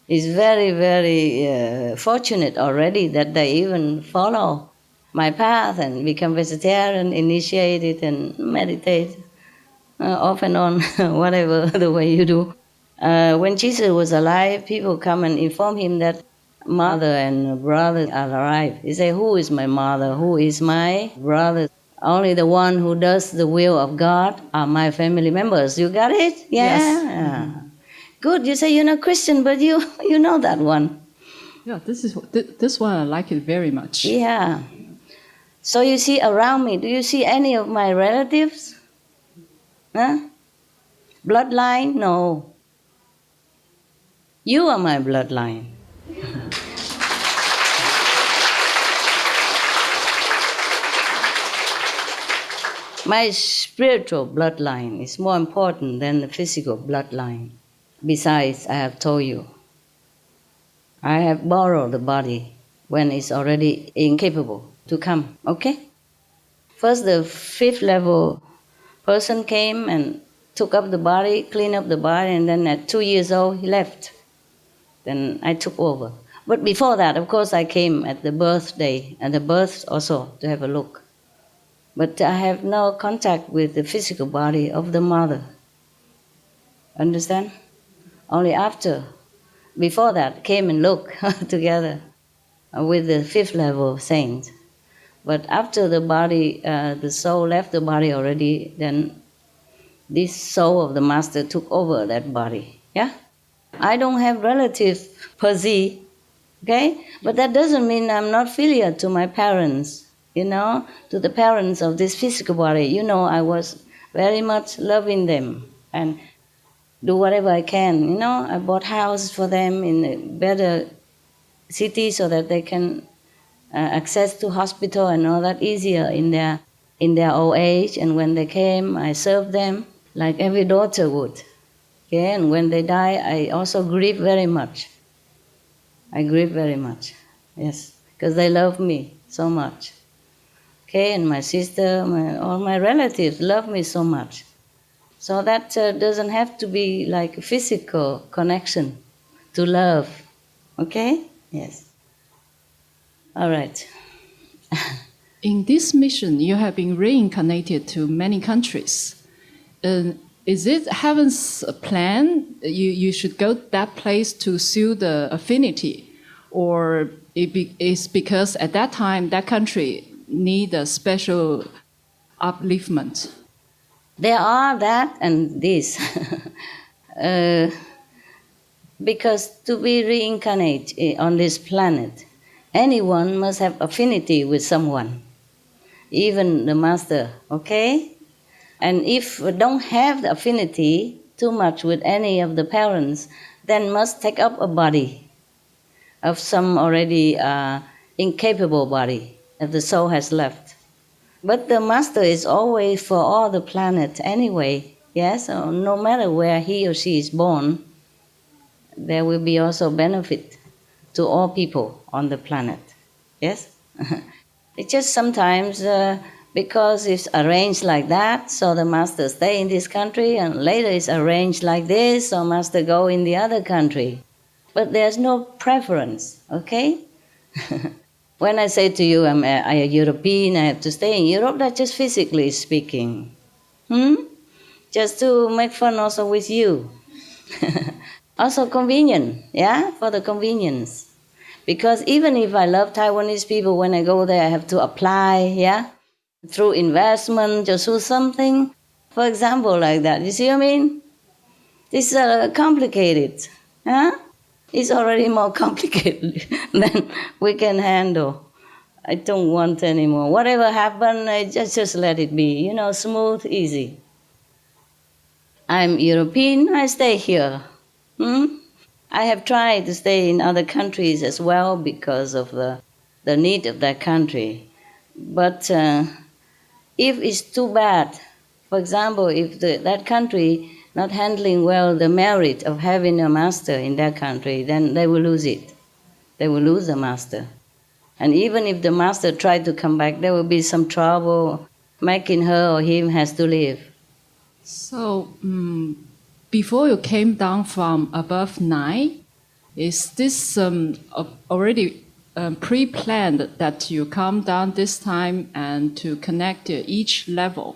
It's very, very fortunate already that they even follow my path and become vegetarian, initiate it, and meditate off and on, whatever the way you do. When Jesus was alive, people come and inform him that mother and brother are alive. He say, who is my mother? Who is my brother? Only the one who does the will of God are my family members. You got it? Yeah. Yes. Good. You say you're not Christian, but you know that one. Yeah, this one I like it very much. Yeah. So you see around me, do you see any of my relatives? Huh? Bloodline? No. You are my bloodline. My spiritual bloodline is more important than the physical bloodline. Besides, I have told you, I have borrowed the body when it's already incapable to come, okay? First, the fifth level person came and took up the body, cleaned up the body, and then at 2 years old, he left. Then I took over. But before that, of course, I came at the birthday and the birth also to have a look. But I have no contact with the physical body of the mother. Understand? Only after, before that, came and looked together with the fifth level saint. But after the body, the soul left the body already, then this soul of the master took over that body. Yeah? I don't have relatives per se, okay? But that doesn't mean I'm not filial to my parents. To the parents of this physical body. I was very much loving them and do whatever I can. I bought houses for them in a better city so that they can access to hospital and all that easier in their old age. And when they came, I served them like every daughter would. Okay? And when they die, I also grieve very much. I grieve very much, yes, because they love me so much. Okay, and my sister, all my relatives love me so much. So that doesn't have to be like a physical connection to love. Okay? Yes. All right. In this mission, you have been reincarnated to many countries. Is it heaven's plan? You should go to that place to seal the affinity? Or it's because at that time, that country need a special upliftment? There are that and this. Because to be reincarnated on this planet, anyone must have affinity with someone, even the master, okay? And if we don't have the affinity too much with any of the parents, then must take up a body of some already incapable body that the soul has left. But the master is always for all the planet anyway, yes? So no matter where he or she is born, there will be also benefit to all people on the planet, yes? It's just sometimes because it's arranged like that, so the master stay in this country, and later it's arranged like this, so master go in the other country. But there's no preference, okay? When I say to you, I'm a European, I have to stay in Europe, that's just physically speaking. Just to make fun also with you. Also convenient, yeah, for the convenience. Because even if I love Taiwanese people, when I go there, I have to apply, yeah, through investment, just do something. For example, like that. You see what I mean? This is complicated, huh? It's already more complicated than we can handle. I don't want anymore. Whatever happened, just let it be. Smooth, easy. I'm European, I stay here. I have tried to stay in other countries as well because of the need of that country. But if it's too bad, for example, if that country not handling well the merit of having a master in that country, then they will lose it. They will lose the master. And even if the master tried to come back, there will be some trouble making her or him has to leave. So, before you came down from above 9, is this already pre-planned that you come down this time and to connect each level,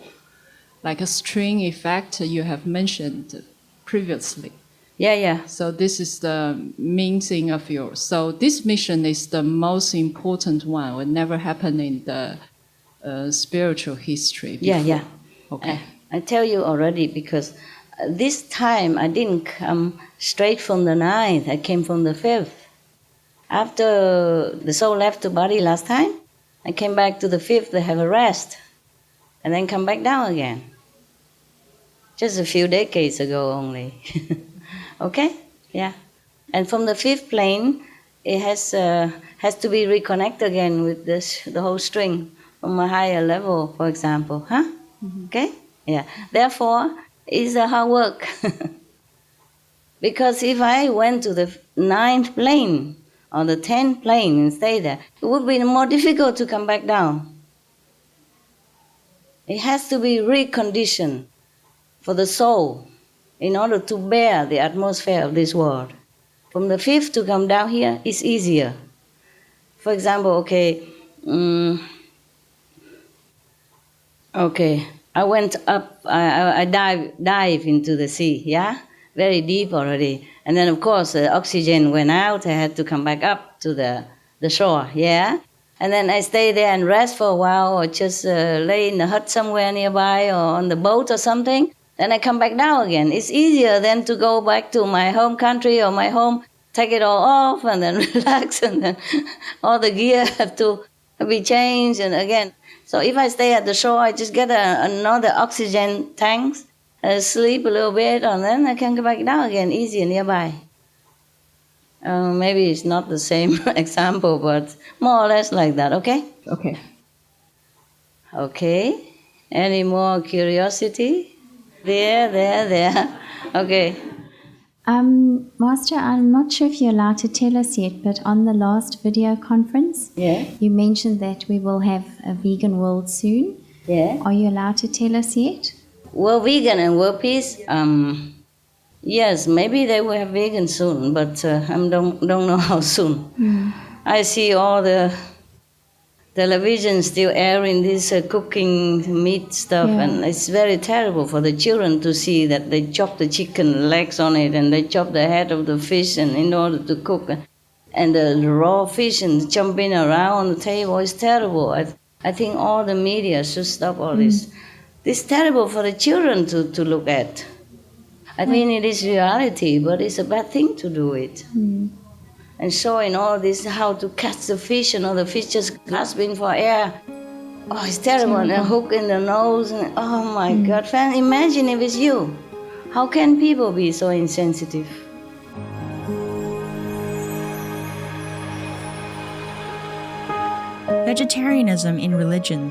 like a string effect you have mentioned previously? Yeah. So this is the main thing of yours. So this mission is the most important one. It never happened in the spiritual history before. Yeah. Okay. I tell you already because this time I didn't come straight from the 9th. I came from the 5th. After the soul left the body last time, I came back to the 5th to have a rest and then come back down again. Just a few decades ago only. Okay? Yeah. And from the 5th plane, it has to be reconnected again with the whole string from a higher level, for example. Huh? Mm-hmm. Okay? Yeah. Therefore, it's a hard work. Because if I went to the 9th plane or the 10th plane and stay there, it would be more difficult to come back down. It has to be reconditioned for the soul in order to bear the atmosphere of this world. From the 5th to come down here is easier. For example, I went up, I dive into the sea, yeah? Very deep already. And then, of course, the oxygen went out. I had to come back up to the shore, yeah? And then I stay there and rest for a while or just lay in the hut somewhere nearby or on the boat or something. Then I come back down again. It's easier than to go back to my home country or my home, take it all off and then relax and then all the gear have to be changed and again. So if I stay at the shore, I just get another oxygen tank, sleep a little bit, and then I can go back down again, easier nearby. Maybe it's not the same example, but more or less like that, okay? Okay. Okay. Any more curiosity? There. Okay. Master, I'm not sure if you're allowed to tell us yet, but on the last video conference, you mentioned that we will have a vegan world soon. Yeah. Are you allowed to tell us yet? World vegan and world peace? Yes, maybe they will have vegan soon, but I don't know how soon. I see all the television still airing this cooking meat stuff, and it's very terrible for the children to see that they chop the chicken legs on it and they chop the head of the fish and in order to cook, and the raw fish and jumping around on the table is terrible. I think all the media should stop all this. It's terrible for the children to look at. I mean, it is reality, but it's a bad thing to do it. And showing all this, how to catch the fish, and all the fish just gasping for air. Oh, it's terrible. And a hook in the nose. And, oh, my God. Imagine if it's you. How can people be so insensitive? Vegetarianism in religion.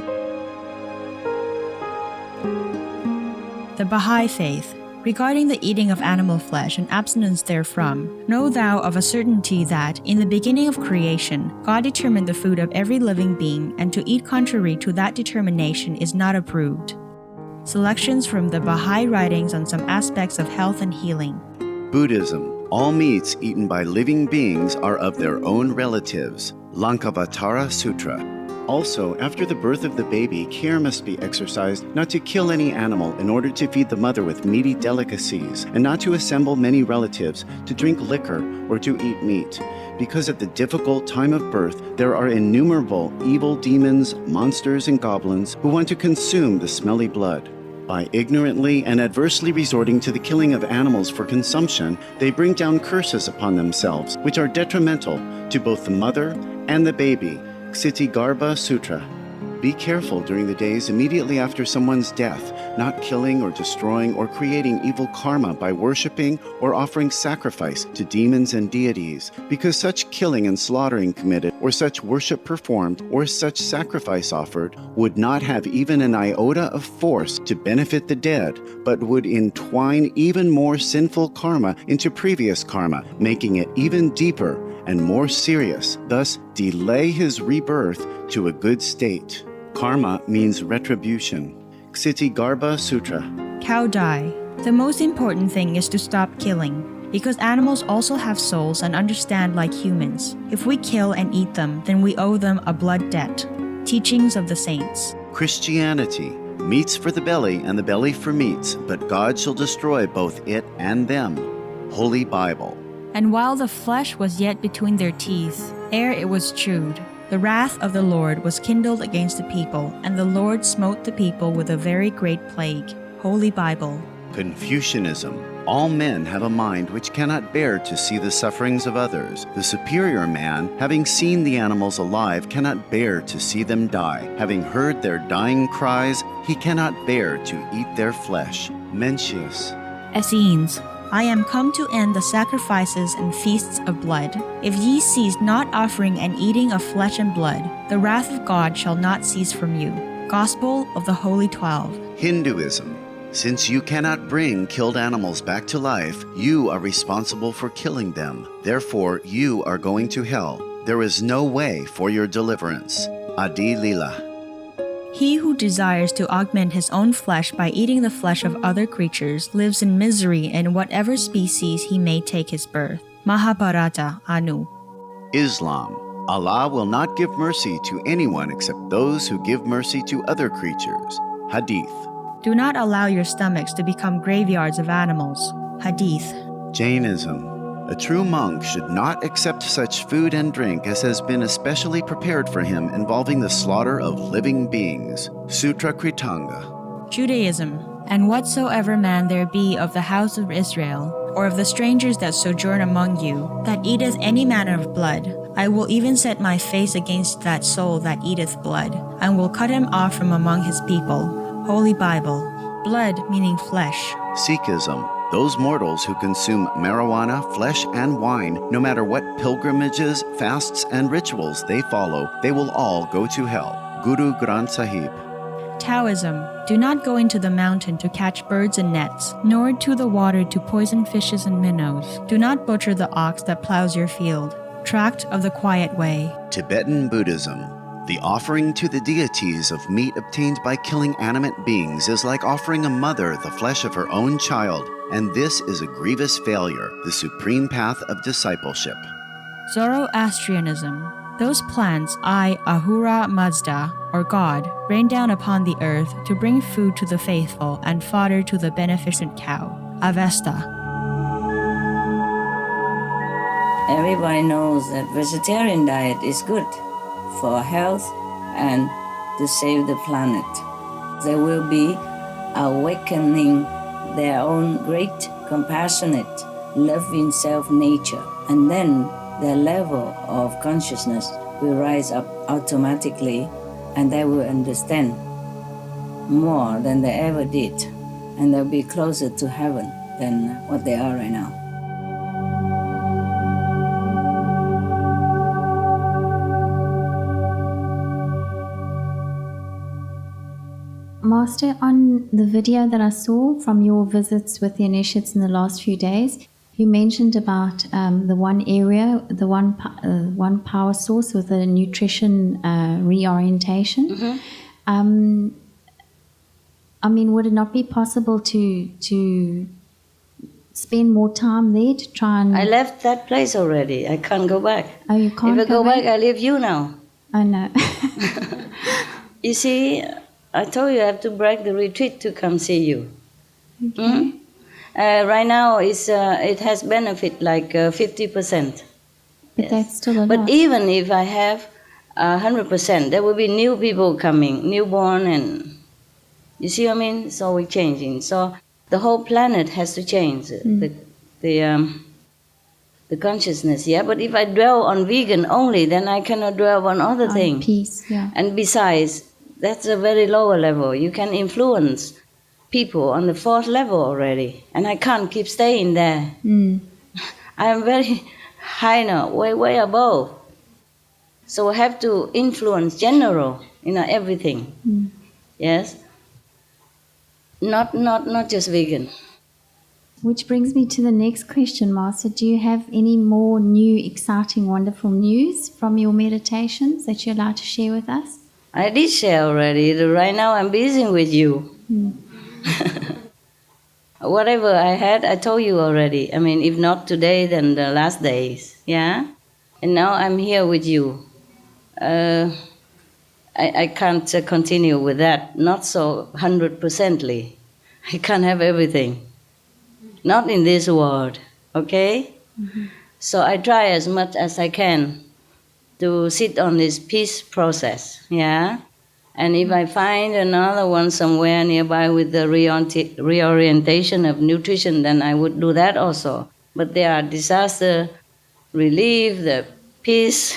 The Baha'i Faith. Regarding the eating of animal flesh and abstinence therefrom, know thou of a certainty that, in the beginning of creation, God determined the food of every living being, and to eat contrary to that determination is not approved. Selections from the Baha'i writings on some aspects of health and healing. Buddhism. All meats eaten by living beings are of their own relatives. Lankavatara Sutra. Also, after the birth of the baby, care must be exercised not to kill any animal in order to feed the mother with meaty delicacies, and not to assemble many relatives to drink liquor or to eat meat. Because at the difficult time of birth, there are innumerable evil demons, monsters, and goblins who want to consume the smelly blood. By ignorantly and adversely resorting to the killing of animals for consumption, they bring down curses upon themselves, which are detrimental to both the mother and the baby. Ksiti Garbha Sutra. Be careful during the days immediately after someone's death, not killing or destroying or creating evil karma by worshiping or offering sacrifice to demons and deities, because such killing and slaughtering committed, or such worship performed, or such sacrifice offered, would not have even an iota of force to benefit the dead, but would entwine even more sinful karma into previous karma, making it even deeper and more serious, thus delay his rebirth to a good state. Karma means retribution. Ksitigarbha Sutra. Cow die. The most important thing is to stop killing, because animals also have souls and understand like humans. If we kill and eat them, then we owe them a blood debt. Teachings of the Saints. Christianity. Meats for the belly and the belly for meats, but God shall destroy both it and them. Holy Bible. And while the flesh was yet between their teeth, ere it was chewed, the wrath of the Lord was kindled against the people, and the Lord smote the people with a very great plague. Holy Bible. Confucianism. All men have a mind which cannot bear to see the sufferings of others. The superior man, having seen the animals alive, cannot bear to see them die. Having heard their dying cries, he cannot bear to eat their flesh. Mencius. Essenes. I am come to end the sacrifices and feasts of blood. If ye cease not offering and eating of flesh and blood, the wrath of God shall not cease from you. Gospel of the Holy 12. Hinduism. Since you cannot bring killed animals back to life, you are responsible for killing them. Therefore, you are going to hell. There is no way for your deliverance. Adi Lila. He who desires to augment his own flesh by eating the flesh of other creatures lives in misery in whatever species he may take his birth. Mahabharata, Anu. Islam. Allah will not give mercy to anyone except those who give mercy to other creatures. Hadith. Do not allow your stomachs to become graveyards of animals. Hadith. Jainism. A true monk should not accept such food and drink as has been especially prepared for him involving the slaughter of living beings. Sutra Kritanga. Judaism. And whatsoever man there be of the house of Israel, or of the strangers that sojourn among you, that eateth any manner of blood, I will even set my face against that soul that eateth blood, and will cut him off from among his people. Holy Bible. Blood meaning flesh. Sikhism. Those mortals who consume marijuana, flesh, and wine, no matter what pilgrimages, fasts, and rituals they follow, they will all go to hell. Guru Granth Sahib. Taoism. Do not go into the mountain to catch birds and nets, nor to the water to poison fishes and minnows. Do not butcher the ox that plows your field. Tract of the Quiet Way. Tibetan Buddhism. The offering to the deities of meat obtained by killing animate beings is like offering a mother the flesh of her own child, and this is a grievous failure, the supreme path of discipleship. Zoroastrianism. Those plants I, Ahura Mazda, or God, rain down upon the earth to bring food to the faithful and fodder to the beneficent cow. Avesta. Everybody knows that vegetarian diet is good for health and to save the planet. They will be awakening their own great, compassionate, loving self-nature, and then their level of consciousness will rise up automatically, and they will understand more than they ever did, and they'll be closer to heaven than what they are right now. Master, on the video that I saw from your visits with the initiates in the last few days, you mentioned about the one area, the one power source with the nutrition reorientation. Mm-hmm. I mean, would it not be possible to spend more time there to try and... I left that place already. I can't go back. Oh, you can't If I go back, I leave you now. I know. You see, I told you I have to break the retreat to come see you. Okay. Mm? Right now, it has benefit like 50%. But that's still a lot. But even if I have 100%, there will be new people coming, newborn, and you see what I mean? So we're changing. So the whole planet has to change. The consciousness, yeah. But if I dwell on vegan only, then I cannot dwell on other things. Peace, yeah. And besides, That's a very lower level. You can influence people on the 4th level already, and I can't keep staying there. I am very high now, way above. So I have to influence general, everything. Yes. Not just vegan. Which brings me to the next question, Master. Do you have any more new, exciting, wonderful news from your meditations that you'd like to share with us? I did share already. Right now I'm busy with you. Whatever I had, I told you already. I mean, if not today, then the last days. Yeah? And now I'm here with you. I can't continue with that. Not so 100%ly. I can't have everything. Not in this world. Okay? So I try as much as I can to sit on this peace process. Yeah? And if I find another one somewhere nearby with the reorientation of nutrition, then I would do that also. But there are disaster relief, the peace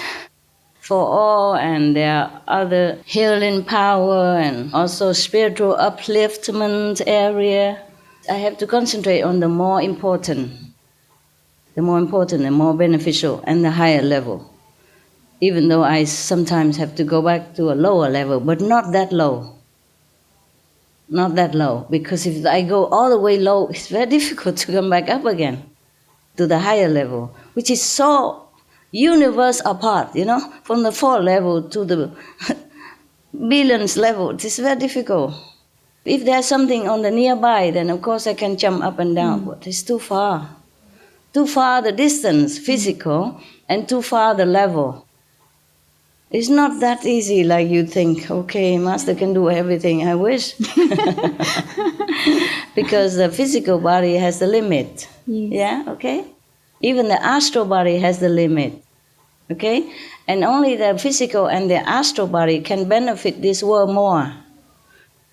for all, and there are other healing power and also spiritual upliftment area. I have to concentrate on the more important, the more beneficial, and the higher level. Even though I sometimes have to go back to a lower level, but not that low. Not that low, because if I go all the way low, it's very difficult to come back up again to the higher level, which is so universe apart, from the 4th level to the billions level. It's very difficult. If there's something on the nearby, then of course I can jump up and down, but it's too far. Too far the distance, physical, and too far the level. It's not that easy like you think, okay, Master can do everything, I wish. Because the physical body has the limit. Yes. Yeah, okay? Even the astral body has the limit. Okay? And only the physical and the astral body can benefit this world more.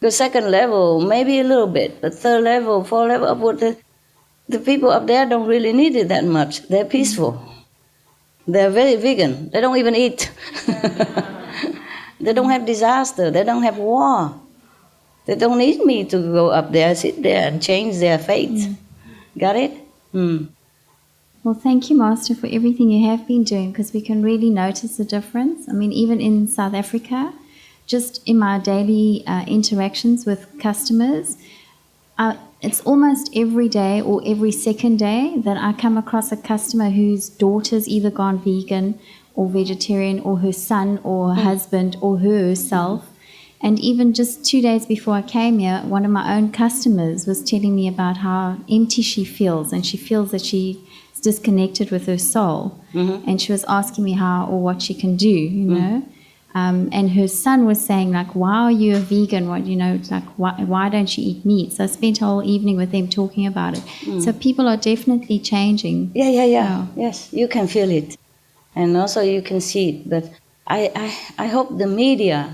The 2nd level, maybe a little bit, but 3rd level, 4th level, upward, the people up there don't really need it that much. They're peaceful. They're very vegan. They don't even eat. They don't have disaster. They don't have war. They don't need me to go up there, sit there, and change their fate. Got it? Well, thank you, Master, for everything you have been doing, because we can really notice the difference. I mean, even in South Africa, just in my daily interactions with customers, it's almost every day or every 2nd day that I come across a customer whose daughter's either gone vegan or vegetarian, or her son or her husband or herself. And even just 2 days before I came here, one of my own customers was telling me about how empty she feels, and she feels that she's disconnected with her soul. And she was asking me how or what she can do, and her son was saying, like, why are you a vegan? Why don't you eat meat? So I spent a whole evening with them talking about it. So people are definitely changing. Yeah. Yes, you can feel it. And also you can see it. But I hope the media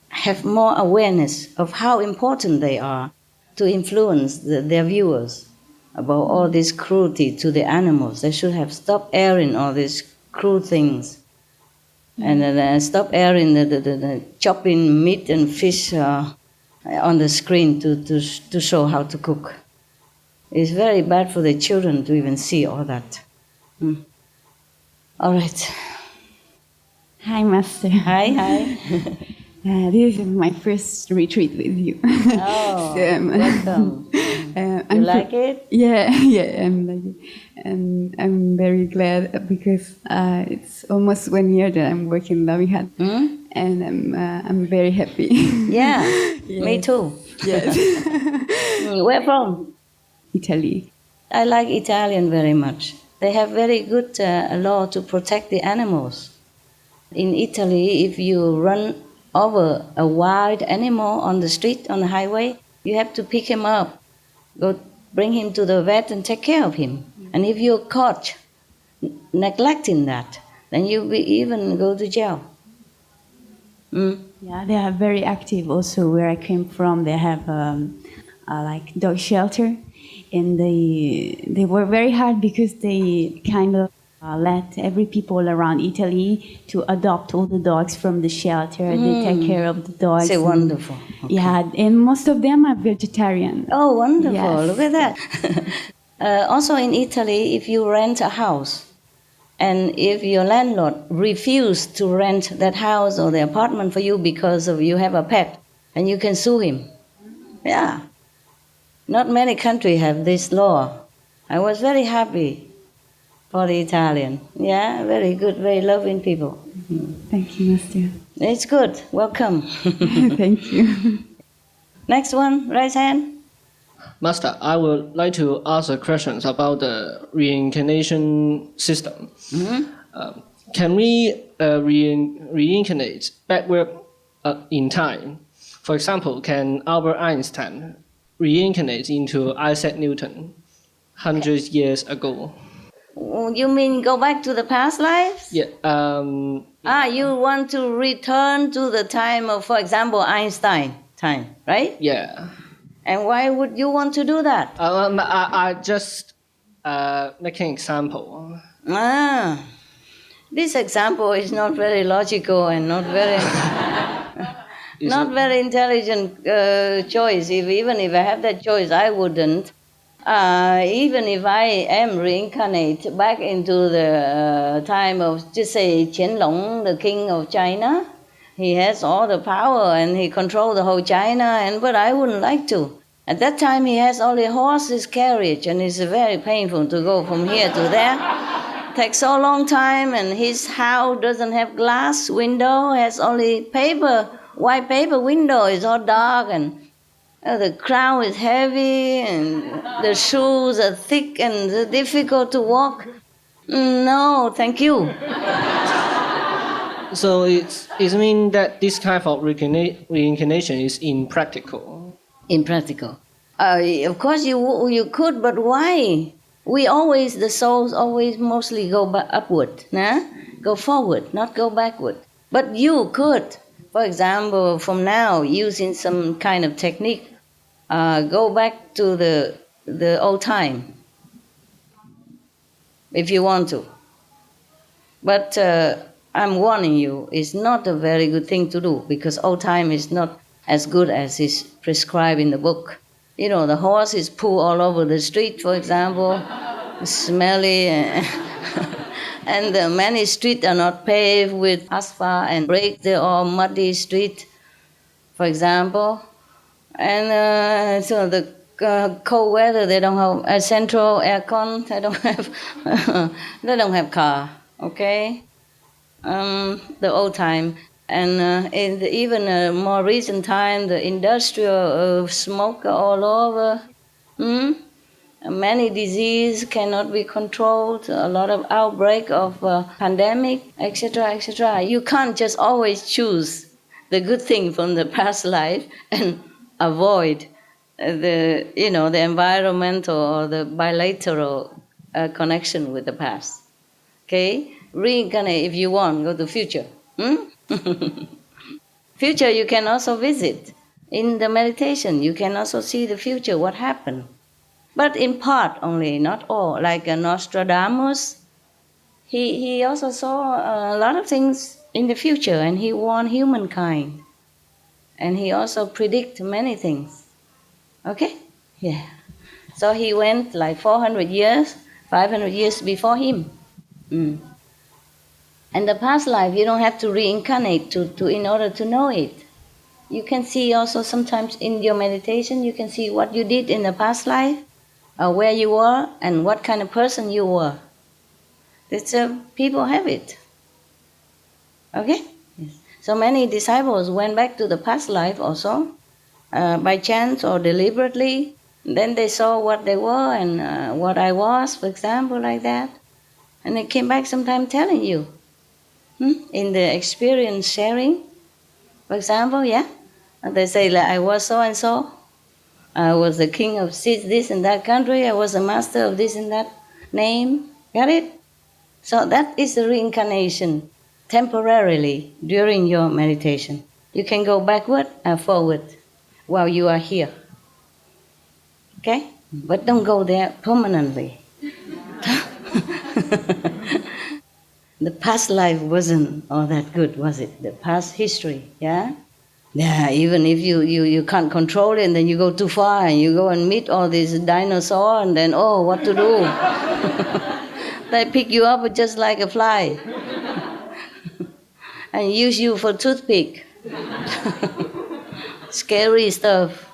have more awareness of how important they are to influence their viewers about all this cruelty to the animals. They should have stopped airing all these cruel things. And stop airing the chopping meat and fish on the screen to show how to cook. It's very bad for the children to even see all that. All right. Hi, Master. Hi. This is my first retreat with you. Oh, welcome. You like it? Yeah, I'm like it. And I'm very glad because it's almost 1 year that I'm working Loving Heart. And I'm very happy. Yeah, me too. Yes. Where from? Italy. I like Italian very much. They have very good law to protect the animals. In Italy, if you run over a wild animal on the street, on the highway, you have to pick him up, go bring him to the vet and take care of him. And if you're caught neglecting that, then you will even go to jail. Yeah, they are very active also. Where I came from, they have like dog shelter, and they were very hard because they kind of let every people around Italy to adopt all the dogs from the shelter. They take care of the dogs. Say wonderful. Okay. Yeah, and most of them are vegetarian. Oh, wonderful. Yes. Look at that. Also in Italy, if you rent a house, and if your landlord refuses to rent that house or the apartment for you because of you have a pet, and you can sue him. Yeah. Not many countries have this law. I was very happy for the Italian. Yeah, very good, very loving people. Thank you, Master. It's good. Welcome. Thank you. Next one, raise hand. Master, I would like to ask a question about the reincarnation system. Can we reincarnate backward in time? For example, can Albert Einstein reincarnate into Isaac Newton 100 years ago? You mean go back to the past lives? Yeah. You want to return to the time of, for example, Einstein time, right? Yeah. And why would you want to do that? I just making example. This example is not very logical and not very not very intelligent choice. Even if I have that choice, I wouldn't. Even if I am reincarnate back into the time of, just say, Qianlong, the king of China, he has all the power and he controls the whole China, but I wouldn't like to. At that time, he has only horses carriage, and it's very painful to go from here to there. Takes so long time, and his house doesn't have glass window, has only paper, white paper window. It's all dark, and the crown is heavy, and the shoes are thick and difficult to walk. No, thank you. So it means that this kind of reincarnation is impractical. Impractical. Of course you could, but why? The souls always mostly go upward, nah? Go forward, not go backward. But you could, for example, from now, using some kind of technique, go back to the old time, if you want to. But I'm warning you, it's not a very good thing to do, because old time is not as good as is prescribed in the book. You know, the horse is pulled all over the street, for example, smelly, and many streets are not paved with asphalt and bricks, they're all muddy streets, for example. And so the cold weather, they don't have a central aircon, they don't have car, okay? The old time. And in even a more recent time, the industrial smoke all over. Many diseases cannot be controlled, a lot of outbreak of pandemic, etc., etc. You can't just always choose the good thing from the past life and avoid the environmental or the bilateral connection with the past. Okay? Reincarnate if you want, go to future. Future you can also visit. In the meditation, you can also see the future, what happened. But in part only, not all. Like Nostradamus, he also saw a lot of things in the future, and he warned humankind. And he also predicted many things. Okay? Yeah. So he went like 400 years, 500 years before him. And the past life, you don't have to reincarnate to in order to know it. You can see also sometimes in your meditation, you can see what you did in the past life, where you were, and what kind of person you were. It's people have it. Okay? Yes. So many disciples went back to the past life also, by chance or deliberately. Then they saw what they were and what I was, for example, like that. And they came back sometime telling you. In the experience sharing, for example, yeah. And they say, like, I was so and so. I was the king of this and that country. I was a master of this and that name. Got it? So that is the reincarnation, temporarily, during your meditation. You can go backward and forward while you are here. Okay? But don't go there permanently. the past life wasn't all that good, was it? The past history, yeah? Yeah, even if you can't control it, and then you go too far and you go and meet all these dinosaurs, and then, oh, what to do? They pick you up just like a fly and use you for toothpick. Scary stuff.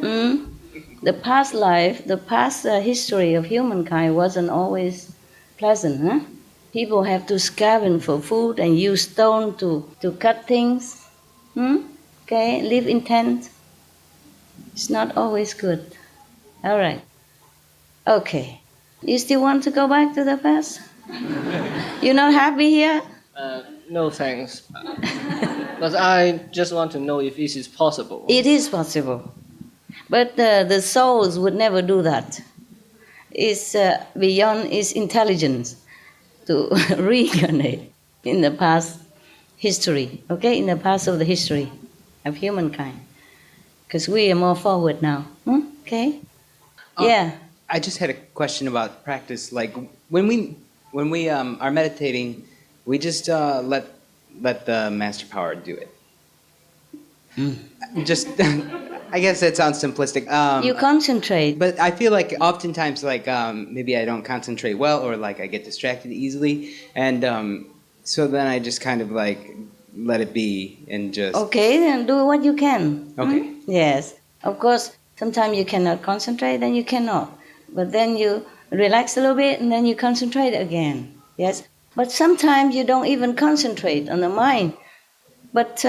The past life, the past history of humankind wasn't always pleasant, huh? People have to scavenge for food and use stone to cut things. Okay, live in tent. It's not always good. All right. Okay. You still want to go back to the past? You're not happy here? No thanks. But I just want to know if this is possible. It is possible. But the souls would never do that. It's beyond its intelligence to reincarnate in the past history, okay? In the past of the history of humankind. Because we are more forward now, okay? Yeah. I just had a question about practice. Like when we are meditating, we just let the master power do it. Just, I guess that sounds simplistic. You concentrate. But I feel like oftentimes, like maybe I don't concentrate well, or like I get distracted easily, and so then I just kind of like let it be and just. Okay, then do what you can. Okay. Yes, of course. Sometimes you cannot concentrate, then you cannot. But then you relax a little bit, and then you concentrate again. Yes. But sometimes you don't even concentrate on the mind, but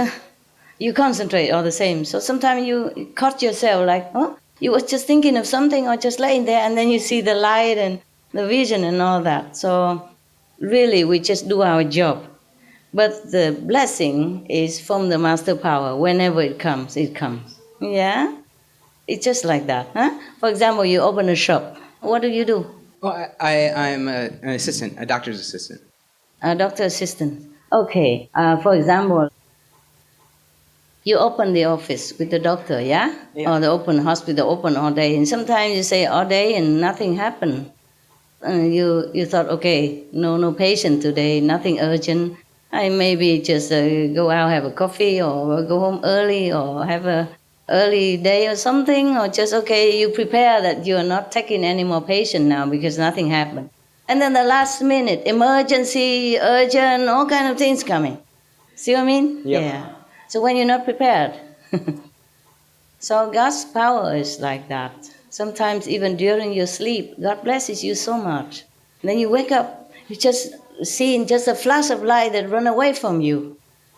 you concentrate all the same. So sometimes you caught yourself like, you was just thinking of something or just laying there, and then you see the light and the vision and all that. So really, we just do our job. But the blessing is from the master power. Whenever it comes, it comes. Yeah? It's just like that. Huh? For example, you open a shop. What do? Well, I'm an assistant, a doctor's assistant. A doctor's assistant. Okay. For example, you open the office with the doctor, yeah? Or the open hospital, open all day. And sometimes you say all day and nothing happened. You thought, okay, no patient today, nothing urgent. I maybe just go out, have a coffee, or go home early, or have a early day or something, or just, okay, you prepare that you're not taking any more patient now because nothing happened. And then the last minute, emergency, urgent, all kind of things coming. See what I mean? Yep. Yeah. So when you're not prepared. So God's power is like that. Sometimes even during your sleep, God blesses you so much. And then you wake up, you just see just a flash of light that run away from you.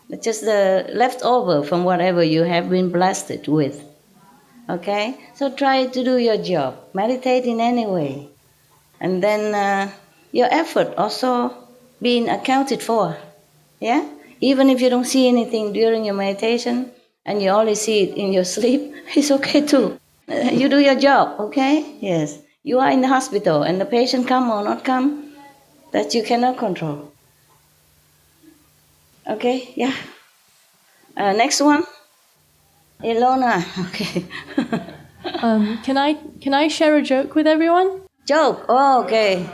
It's just the leftover from whatever you have been blessed with. Okay? So try to do your job. Meditate in any way. And then your effort also being accounted for. Yeah? Even if you don't see anything during your meditation and you only see it in your sleep, it's okay too. You do your job, okay? Yes. You are in the hospital and the patient come or not come, that you cannot control. Okay, yeah. Next one. Ilona, okay. Can I share a joke with everyone? Joke, oh, okay.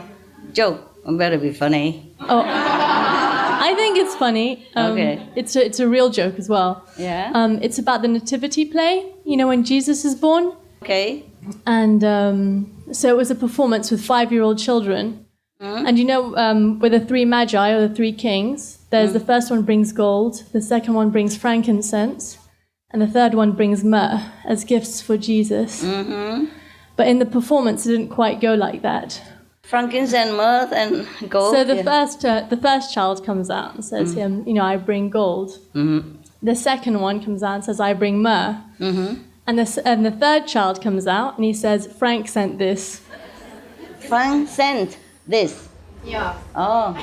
Joke, better be funny. Oh, I think it's funny. Okay. It's a real joke as well. Yeah. It's about the nativity play, you know, when Jesus is born. Okay. And so it was a performance with 5-year-old children. And you know, with the 3 magi or the 3 kings, there's the first one brings gold, the second one brings frankincense, and the third one brings myrrh as gifts for Jesus. But in the performance, it didn't quite go like that. Frankincense, myrrh, and gold. So the first child comes out and says, "Him, you know, I bring gold." The second one comes out and says, "I bring myrrh." And the third child comes out and he says, "Frank sent this." Frank sent this. Yeah. Oh.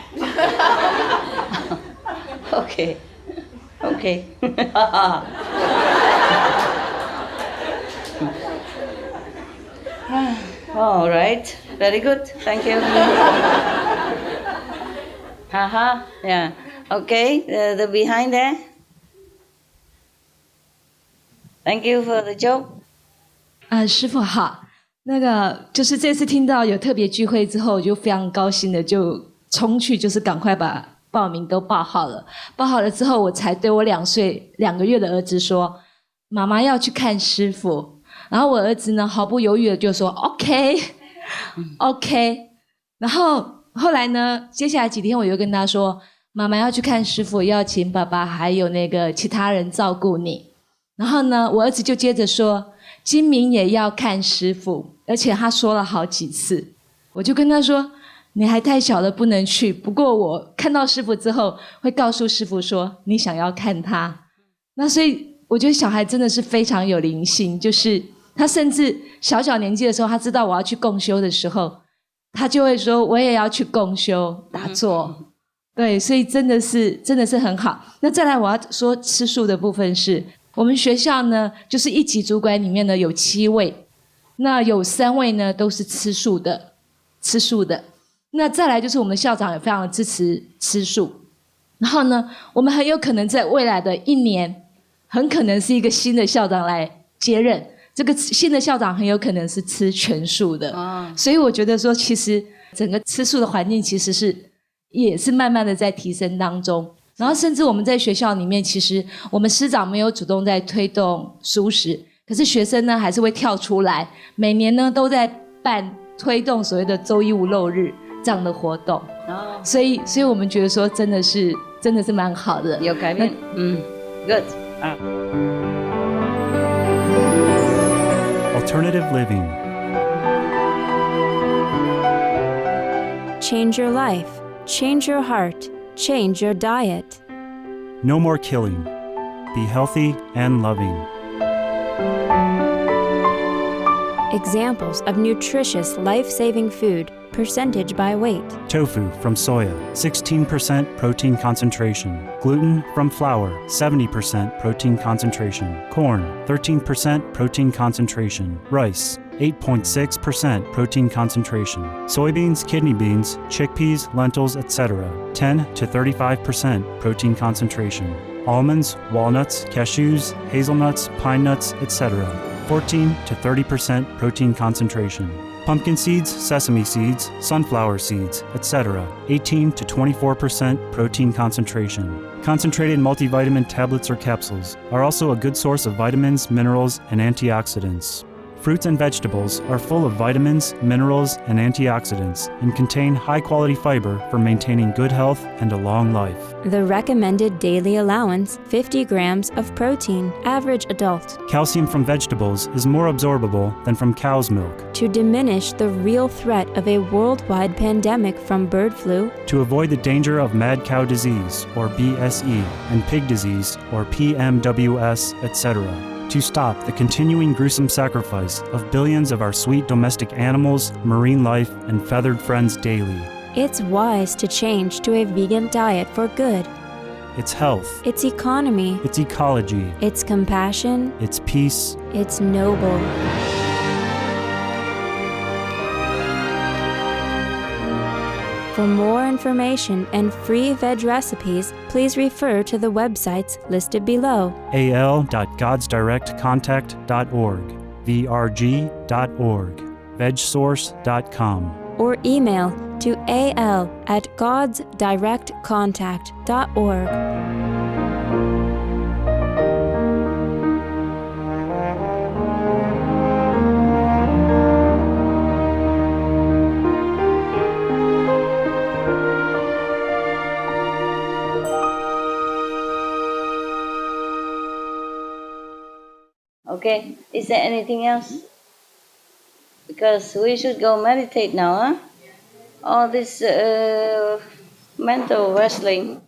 Okay. Okay. All right. Very good. Thank you. Haha. Yeah. Okay. The behind there. Thank you for the joke. 师父好，那个就是这次听到有特别聚会之后，就非常高兴的就冲去，就是赶快把报名都报好了，报好了之后，我才对我2个月的儿子说，妈妈要去看师父。然后我儿子呢毫不犹豫的就说 OK。然后后来呢，接下来几天我又跟他说，妈妈要去看师父，要请爸爸还有那个其他人照顾你。然后呢，我儿子就接着说，今明也要看师父，而且他说了好几次。我就跟他说，你还太小了，不能去。不过我看到师父之后，会告诉师父说你想要看他。那所以我觉得小孩真的是非常有灵性，就是他甚至小年纪的时候，他知道我要去共修的时候，他就会说我也要去共修打坐。对，所以真的是很好。那再来我要说吃素的部分是，我们学校呢就是1级主管里面呢有7位，那有3位呢都是吃素的。那再来就是我们的校长也非常的支持吃素。然后呢，我们很有可能在未来的1年，很可能是一个新的校长来接任。这个新的校长很有可能是吃全素的。所以我觉得说，其实整个吃素的环境其实也是慢慢的在提升当中。然后甚至我们在学校里面，其实我们师长没有主动在推动素食，可是学生呢还是会跳出来，每年呢都在推动所谓的周一无肉日这样的活动。所以我们觉得说真的是蛮好的，有改变。Good。Alternative living. Change your life. Change your heart. Change your diet. No more killing. Be healthy and loving. Examples of nutritious, life-saving food, percentage by weight. Tofu from soya, 16% protein concentration. Gluten from flour, 70% protein concentration. Corn, 13% protein concentration. Rice, 8.6% protein concentration. Soybeans, kidney beans, chickpeas, lentils, etc. 10 to 35% protein concentration. Almonds, walnuts, cashews, hazelnuts, pine nuts, etc. 14 to 30% protein concentration. Pumpkin seeds, sesame seeds, sunflower seeds, etc. 18 to 24% protein concentration. Concentrated multivitamin tablets or capsules are also a good source of vitamins, minerals, and antioxidants. Fruits and vegetables are full of vitamins, minerals, and antioxidants and contain high-quality fiber for maintaining good health and a long life. The recommended daily allowance, 50 grams of protein, average adult. Calcium from vegetables is more absorbable than from cow's milk. To diminish the real threat of a worldwide pandemic from bird flu. To avoid the danger of mad cow disease, or BSE, and pig disease, or PMWS, etc. To stop the continuing gruesome sacrifice of billions of our sweet domestic animals, marine life, and feathered friends daily. It's wise to change to a vegan diet for good. It's health. It's economy. It's ecology. It's compassion. It's peace. It's noble. For more information and free veg recipes, please refer to the websites listed below. al.godsdirectcontact.org, vrg.org, vegsource.com. Or email to al@godsdirectcontact.org. Okay, is there anything else? Because we should go meditate now, huh? All this mental wrestling.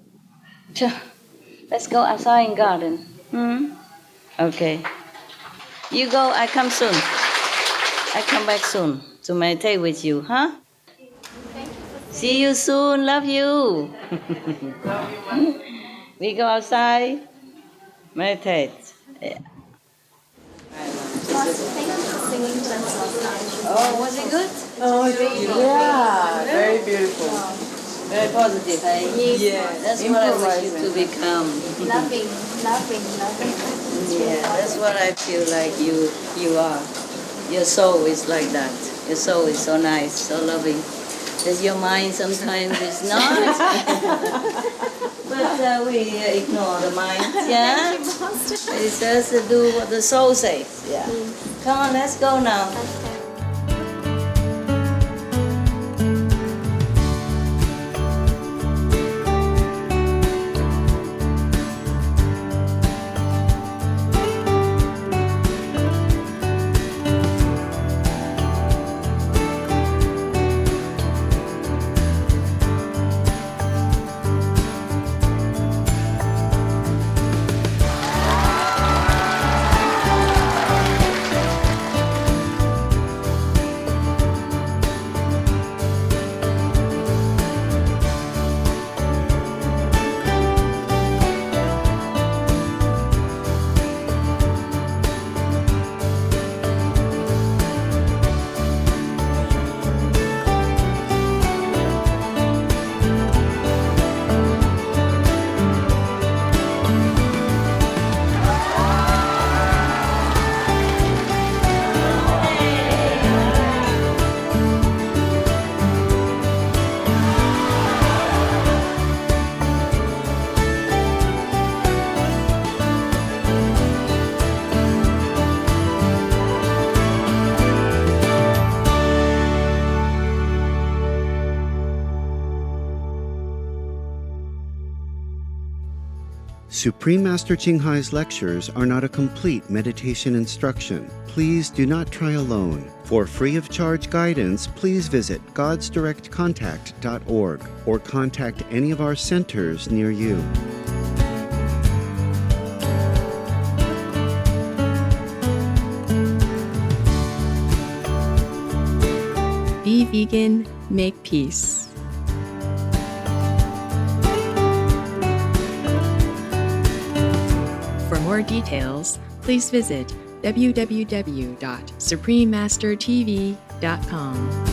Let's go outside in garden. Okay. You go, I come soon. I come back soon to meditate with you, huh? See you soon, love you. We go outside, meditate. Yeah. Oh, was it good? Oh, yeah, very beautiful. Very positive, eh? Yeah, that's what I wish you to become. Loving. Yeah, that's what I feel like you are. Your soul is like that. Your soul is so nice, so loving. Because your mind sometimes is not. But we ignore the mind, yeah? It's just to do what the soul says, yeah. Come on, let's go now. Supreme Master Ching Hai's lectures are not a complete meditation instruction. Please do not try alone. For free of charge guidance, please visit godsdirectcontact.org or contact any of our centers near you. Be vegan, make peace. For more details, please visit www.suprememastertv.com.